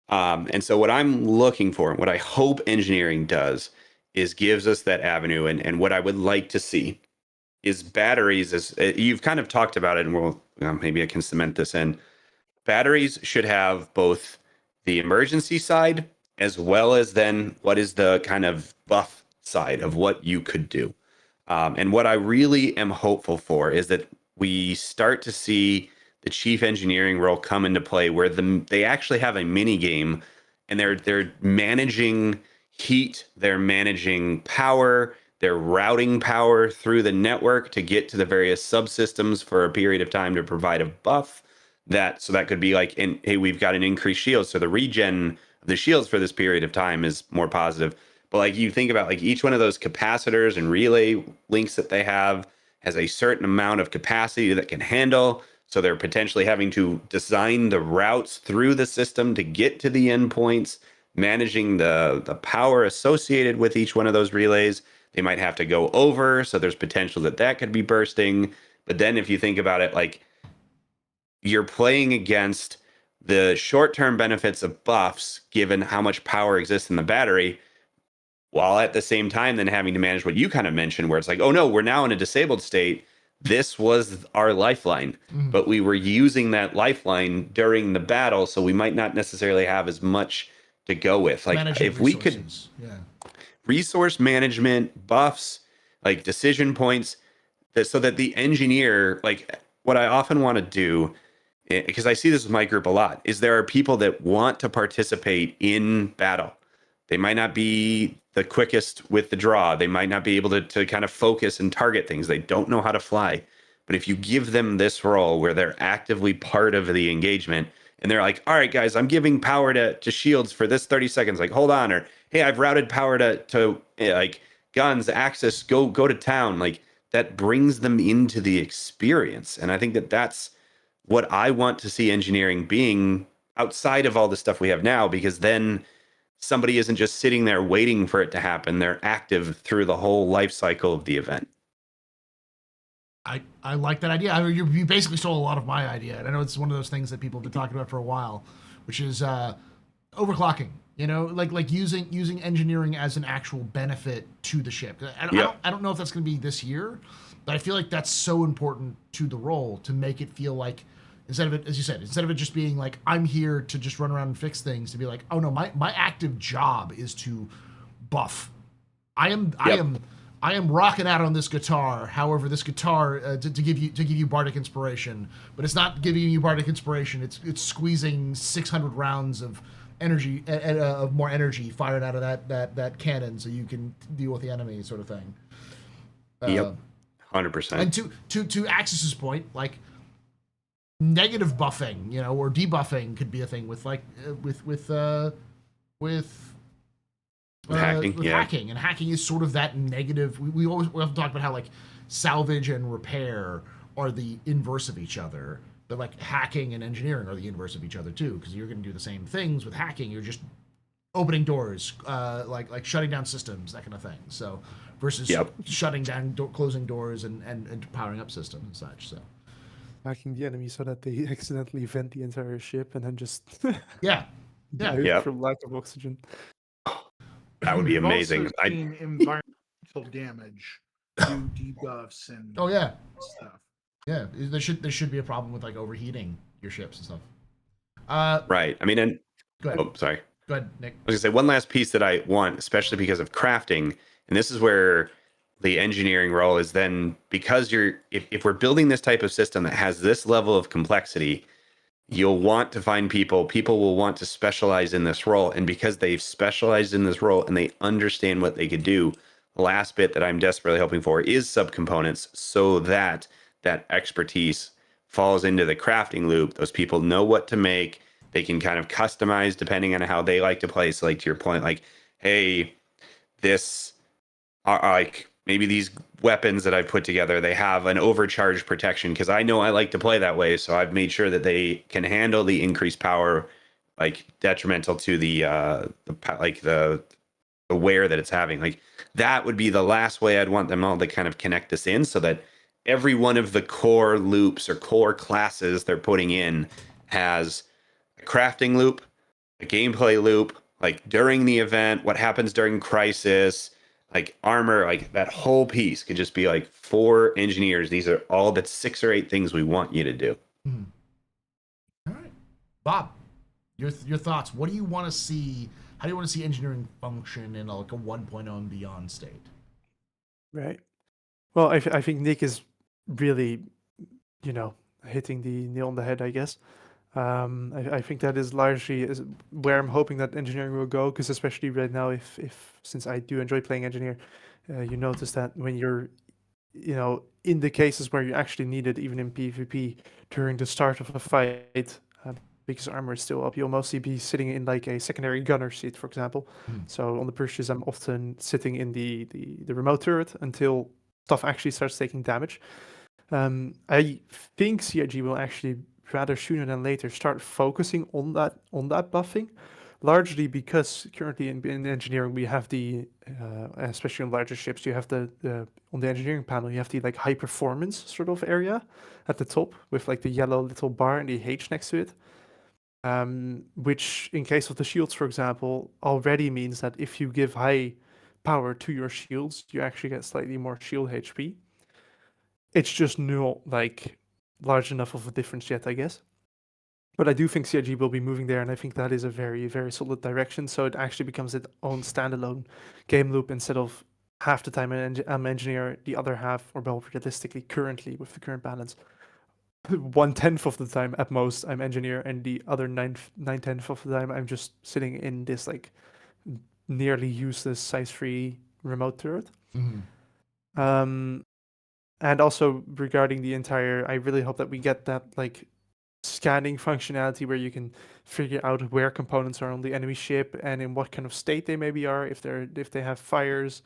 And so what I'm looking for, what I hope engineering does, is gives us that avenue. And what I would like to see is batteries. As you've kind of talked about it, and maybe I can cement this in. Batteries should have both the emergency side as well as then what is the kind of buff side of what you could do. And what I really am hopeful for is that we start to see the chief engineering role come into play, where they actually have a mini game, and they're managing heat, they're managing power, they're routing power through the network to get to the various subsystems for a period of time to provide a buff. That could be like, hey, we've got an increased shield, so the regen of the shields for this period of time is more positive. But like, you think about like each one of those capacitors and relay links that they have has a certain amount of capacity that can handle. So they're potentially having to design the routes through the system to get to the endpoints, managing the power associated with each one of those relays. They might have to go over, so there's potential that could be bursting. But then if you think about it, like, you're playing against the short-term benefits of buffs, given how much power exists in the battery, while at the same time then having to manage what you kind of mentioned, where it's like, oh no, we're now in a disabled state. This was our lifeline, but we were using that lifeline during the battle, so we might not necessarily have as much to go with. Like, if we could resource management, buffs, like decision points, so that the engineer, like, what I often want to do, because I see this with my group a lot, is there are people that want to participate in battle. They might not be the quickest with the draw. They might not be able to kind of focus and target things. They don't know how to fly. But if you give them this role where they're actively part of the engagement and they're like, all right, guys, I'm giving power to shields for this 30 seconds. Like, hold on. Or, hey, I've routed power to like guns, access, go to town. Like, that brings them into the experience. And I think that's what I want to see engineering being outside of all the stuff we have now, because then somebody isn't just sitting there waiting for it to happen. They're active through the whole life cycle of the event. I like that idea. I mean, you basically stole a lot of my idea. And I know it's one of those things that people have been talking about for a while, which is overclocking. You know, like using engineering as an actual benefit to the ship. I don't know if that's going to be this year, but I feel like that's so important to the role to make it feel like, instead of it, as you said, instead of it just being like, I'm here to just run around and fix things, to be like, oh no, my active job is to buff. I am rocking out on this guitar. However, this guitar to give you bardic inspiration, but it's not giving you bardic inspiration. It's squeezing 600 rounds of energy of more energy fired out of that cannon, so you can deal with the enemy, sort of thing. Yep, 100%. And to Axis's point, like, negative buffing, you know, or debuffing could be a thing with like with hacking, hacking, and hacking is sort of that negative. We often talk about how like salvage and repair are the inverse of each other, but like hacking and engineering are the inverse of each other too, because you're going to do the same things with hacking. You're just opening doors, like shutting down systems, that kind of thing. So versus shutting down, closing doors, and powering up systems and such. So hacking the enemy so that they accidentally vent the entire ship and then just yeah from lack of oxygen. That would be We've amazing. also seen environmental damage do debuffs and stuff. Yeah, there should be a problem with like overheating your ships and stuff. Right. I mean, and go ahead. Oh, sorry. Go ahead, Nick. I was gonna say one last piece that I want, especially because of crafting, and this is where the engineering role is then, because if we're building this type of system that has this level of complexity, you'll want to find people will want to specialize in this role. And because they've specialized in this role and they understand what they could do, the last bit that I'm desperately hoping for is subcomponents, so that that expertise falls into the crafting loop. Those people know what to make. They can kind of customize depending on how they like to play. So like to your point, like, hey, this are like maybe these weapons that I've put together, they have an overcharge protection because I know I like to play that way. So I've made sure that they can handle the increased power, like detrimental to the wear that it's having. Like that would be the last way I'd want them all to kind of connect this in, so that every one of the core loops or core classes they're putting in has a crafting loop, a gameplay loop, like during the event, what happens during crisis, like armor, like that whole piece could just be like for engineers. These are all the 6 or 8 things we want you to do. Mm-hmm. All right, Bob, your thoughts. What do you want to see? How do you want to see engineering function in like a 1.0 and beyond state? Right. Well, I think Nick is really, hitting the nail on the head, I guess. I think that is largely where I'm hoping that engineering will go, because especially right now, since I do enjoy playing engineer, you notice that when you're, in the cases where you actually need it, even in PvP, during the start of a fight, because armor is still up, you'll mostly be sitting in like a secondary gunner seat, for example. So on the Perseus, I'm often sitting in the remote turret until stuff actually starts taking damage. I think CIG will actually rather sooner than later start focusing on that buffing, largely because currently in engineering we have the especially on larger ships, you have the on the engineering panel, you have the like high performance sort of area at the top with like the yellow little bar and the H next to it, which in case of the shields, for example, already means that if you give high power to your shields, you actually get slightly more shield HP. It's just not like large enough of a difference yet, I guess. But I do think CIG will be moving there, and I think that is a very, very solid direction. So it actually becomes its own standalone game loop instead of half the time I'm engineer, the other half, or well, realistically, currently with the current balance, 1/10 of the time at most I'm engineer, and the other 9/10 of the time I'm just sitting in this like nearly useless size 3 remote turret. Mhm. And also regarding the entire, I really hope that we get that like scanning functionality where you can figure out where components are on the enemy ship and in what kind of state they maybe are, if they have fires.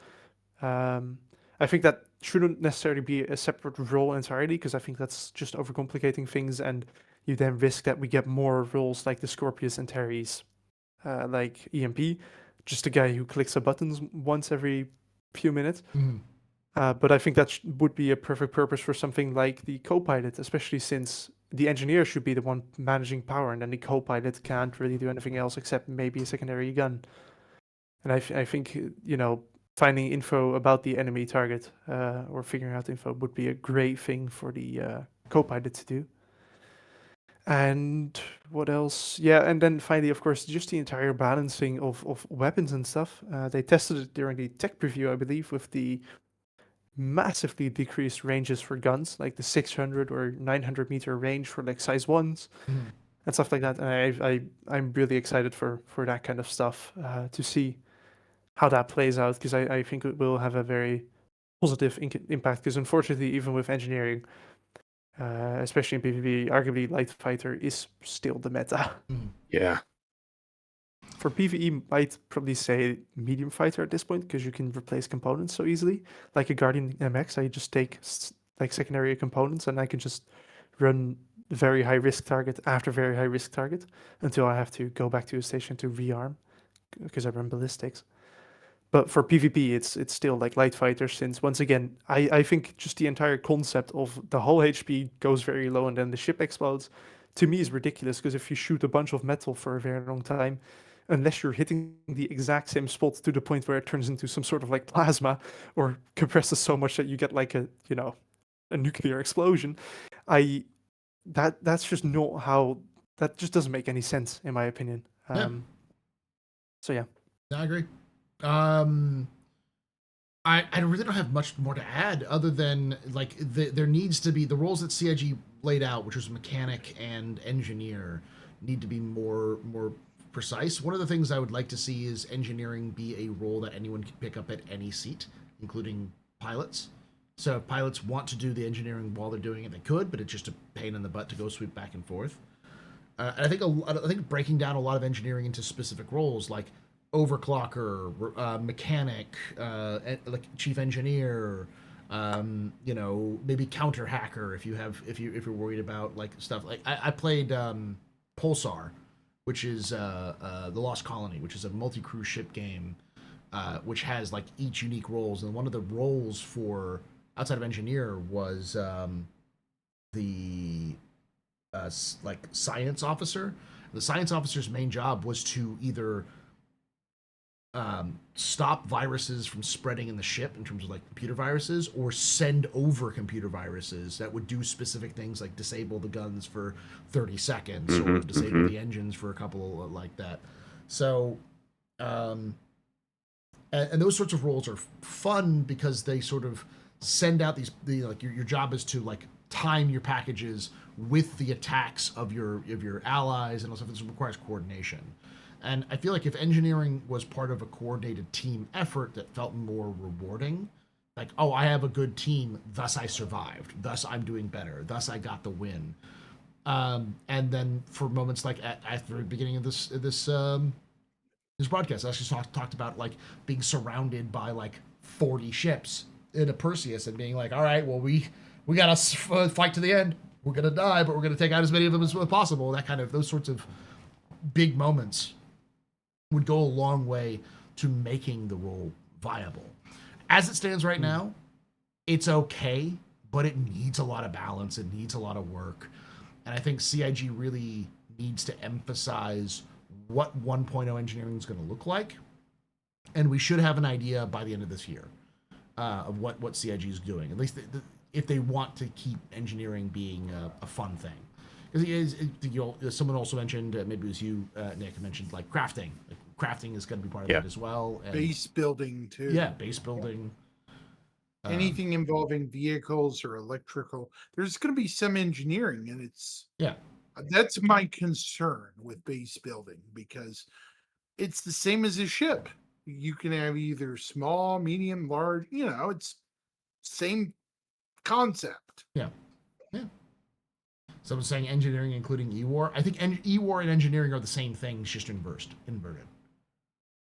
I think that shouldn't necessarily be a separate role entirely, because I think that's just overcomplicating things, and you then risk that we get more roles like the Scorpius and Terry's, like EMP, just a guy who clicks the buttons once every few minutes. Mhm. But I think that would be a perfect purpose for something like the co-pilot, especially since the engineer should be the one managing power, and then the co-pilot can't really do anything else except maybe a secondary gun. And I think, finding info about the enemy target or figuring out info would be a great thing for the co-pilot to do. And what else? Yeah, and then finally, of course, just the entire balancing of weapons and stuff. They tested it during the tech preview, I believe, with the massively decreased ranges for guns, like the 600 or 900 meter range for like size 1s Mhm. and stuff like that. And I'm really excited for that kind of stuff to see how that plays out, because I think it will have a very positive impact, because unfortunately, even with engineering, especially in PvP, arguably light fighter is still the meta. Mhm. Yeah. For PvE, I'd probably say medium fighter at this point, because you can replace components so easily. Like a Guardian MX, I just take like secondary components and I can just run very high risk target after very high risk target until I have to go back to a station to rearm, because I run ballistics. But for PvP, it's still like light fighters, since once again, I think just the entire concept of the whole HP goes very low and then the ship explodes, to me is ridiculous, because if you shoot a bunch of metal for a very long time, unless you're hitting the exact same spot to the point where it turns into some sort of like plasma or compresses so much that you get like a nuclear explosion, that's just not how, that just doesn't make any sense in my opinion. Yeah. So yeah. I agree. I really don't have much more to add other than like there needs to be the roles that CIG laid out, which was mechanic and engineer, need to be more precise. One of the things I would like to see is engineering be a role that anyone can pick up at any seat, including pilots. So if pilots want to do the engineering while they're doing it, they could, but it's just a pain in the butt to go sweep back and forth. And I think breaking down a lot of engineering into specific roles like overclocker, mechanic, like chief engineer, maybe counter hacker if you're worried about like stuff like I played Pulsar, which is the Lost Colony, which is a multi-crew ship game, which has like each unique roles, and one of the roles for outside of engineer was the like science officer. The science officer's main job was to either stop viruses from spreading in the ship in terms of like computer viruses, or send over computer viruses that would do specific things like disable the guns for 30 seconds or disable the engines for a couple like that. So and those sorts of roles are fun because they sort of send out like your job is to like time your packages with the attacks of your allies, and also this requires coordination. And I feel like if engineering was part of a coordinated team effort that felt more rewarding, like, oh, I have a good team, thus I survived, thus I'm doing better, thus I got the win. And then for moments like at the beginning of this broadcast, I actually talked about like being surrounded by like 40 ships in a Perseus and being like, all right, well, we got to fight to the end. We're going to die, but we're going to take out as many of them as possible. That kind of, those sorts of big moments would go a long way to making the role viable. As it stands right now, it's okay, but it needs a lot of balance. It needs a lot of work. And I think CIG really needs to emphasize what 1.0 engineering is going to look like. And we should have an idea by the end of this year of what CIG is doing, at least if they want to keep engineering being a fun thing. Because someone also mentioned, maybe it was you, Nick, mentioned like crafting. Like, crafting is going to be part of it as well. And, Base building too. Yeah, base building. Anything involving vehicles or electrical, there's going to be some engineering, and that's my concern with base building, because it's the same as a ship. You can have either small, medium, large. It's same concept. Yeah. Yeah. Someone's saying engineering including E-War. I think E-War and engineering are the same things, just inverted.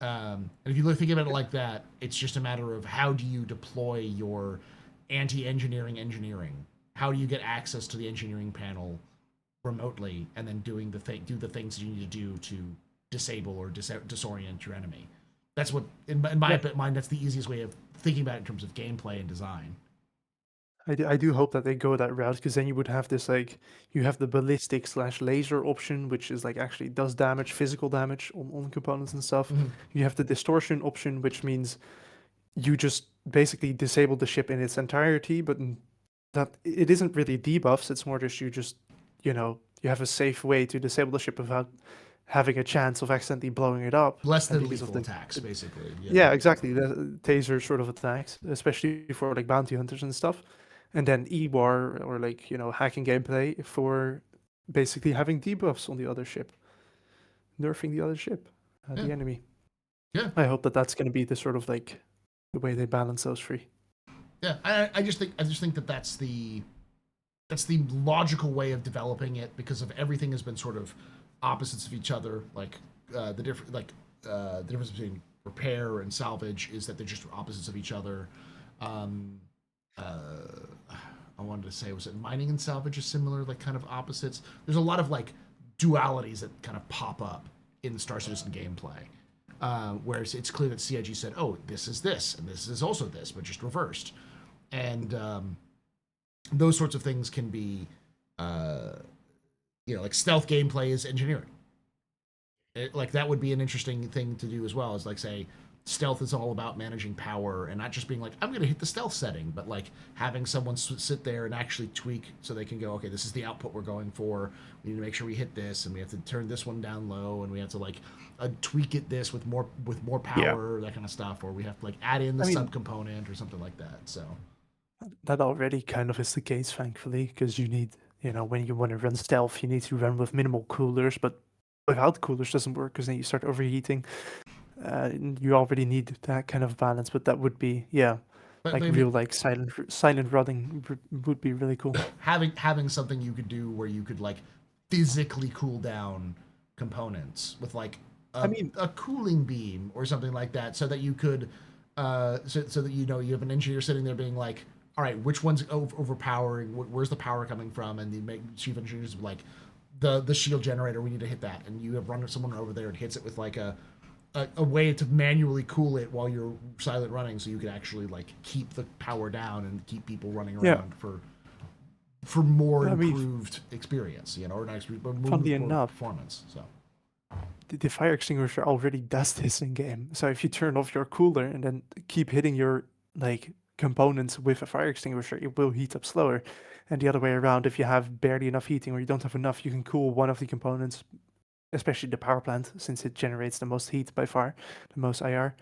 And if you think about it like that, it's just a matter of how do you deploy your anti-engineering engineering? How do you get access to the engineering panel remotely, and then do the things you need to do to disable or disorient your enemy? That's what, in my mind, that's the easiest way of thinking about it in terms of gameplay and design. I do hope that they go that route, because then you would have this, like, you have the ballistic / laser option, which is like actually does damage, physical damage on components and stuff. Mhm. You have the distortion option, which means you just basically disable the ship in its entirety, but that it isn't really debuffs. It's more just you have a safe way to disable the ship without having a chance of accidentally blowing it up. Less and than because of lethal the- attacks, basically. Yeah, exactly. The taser sort of attacks, especially for like bounty hunters and stuff. And then E-War, or like, hacking gameplay for basically having debuffs on the other ship, nerfing the other ship, Yeah. the enemy. Yeah. I hope that that's going to be the sort of like the way they balance those three. Yeah, I just think that that's the logical way of developing it, because of everything has been sort of opposites of each other. Like the difference between repair and salvage is that they're just opposites of each other. I wanted to say, was it mining and salvage is similar, like kind of opposites? There's a lot of like dualities that kind of pop up in the Star Citizen gameplay. Whereas it's clear that CIG said, oh, this is this, and this is also this, but just reversed. And those sorts of things can be, like stealth gameplay is engineering. Like that would be an interesting thing to do as well, is like say stealth is all about managing power and not just being like, I'm going to hit the stealth setting, but like having someone sit there and actually tweak so they can go, okay, this is the output we're going for. We need to make sure we hit this, and we have to turn this one down low, and we have to like tweak it this with more power, that kind of stuff, or we have to like add in the subcomponent or something like that. So that already kind of is the case, thankfully, because you need, when you want to run stealth, you need to run with minimal coolers, but without coolers doesn't work, because then you start overheating. You already need that kind of balance, but that would be, but like real like silent running would be really cool. having something you could do where you could like physically cool down components with like a cooling beam or something like that, so that you could so that you have an engineer sitting there being like, all right, which one's overpowering, where's the power coming from, and the chief engineers like the shield generator, we need to hit that, and you have run someone over there and hits it with like a way to manually cool it while you're silent running, so you can actually like keep the power down and keep people running around for more improved experience, or not experience, but more performance. So the fire extinguisher already does this in game. So if you turn off your cooler and then keep hitting your like components with a fire extinguisher, it will heat up slower. And the other way around, if you have barely enough heating or you don't have enough, you can cool one of the components, especially the power plant, since it generates the most heat by far, the most IR.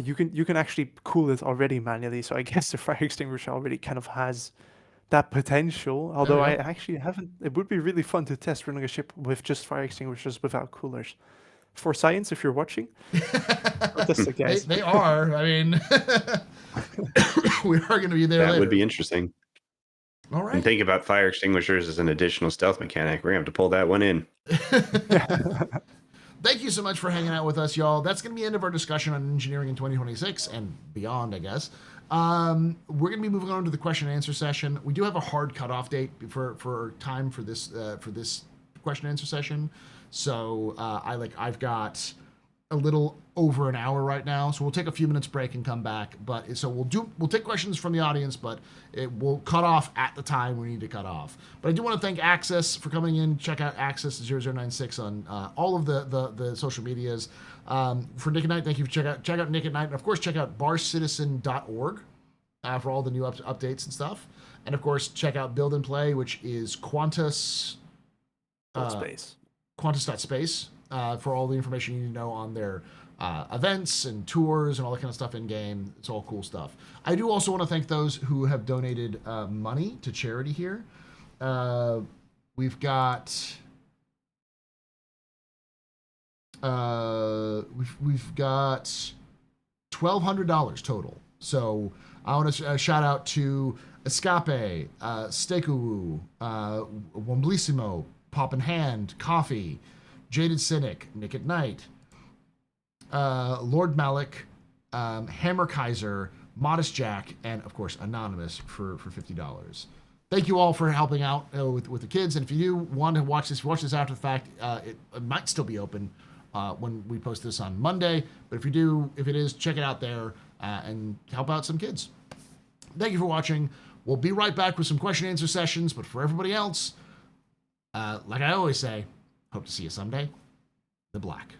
You can actually cool it already manually. So I guess the fire extinguisher already kind of has that potential. Although I actually haven't. It would be really fun to test running a ship with just fire extinguishers without coolers. For science, if you're watching, they are. I mean, we are going to be there. That later. would be interesting. All right. And think about fire extinguishers as an additional stealth mechanic. We're going to have to pull that one in. Thank you so much for hanging out with us, y'all. That's going to be the end of our discussion on engineering in 2026 and beyond, I guess. We're going to be moving on to the question and answer session. We do have a hard cutoff date for time for this question and answer session. So I've got a little over an hour right now, so we'll take a few minutes break and come back. But so we'll take questions from the audience, but it will cut off at the time we need to cut off. But I do want to thank Access for coming in. Check out Access0096 on all of the social medias. For Nick at Night, thank you. Check out Nick at Night, and of course check out barcitizen.org for all the new updates and stuff. And of course check out Build and Play, which is Quantus. Quantus.space for all the information you need to know on their events and tours and all that kind of stuff in game. It's all cool stuff. I do also want to thank those who have donated money to charity here. We've got $1,200 total. So I want to shout out to Escape, Steakuwu, Womblissimo, Pop in Hand, Coffee, Jaded Cynic, Nick at Night, Lord Malik, Hammer Kaiser, Modest Jack, and of course Anonymous for $50. Thank you all for helping out with the kids. And if you do want to watch this after the fact, it might still be open when we post this on Monday. But if it is, check it out there and help out some kids. Thank you for watching. We'll be right back with some question and answer sessions. But for everybody else, like I always say, hope to see you someday. The Black.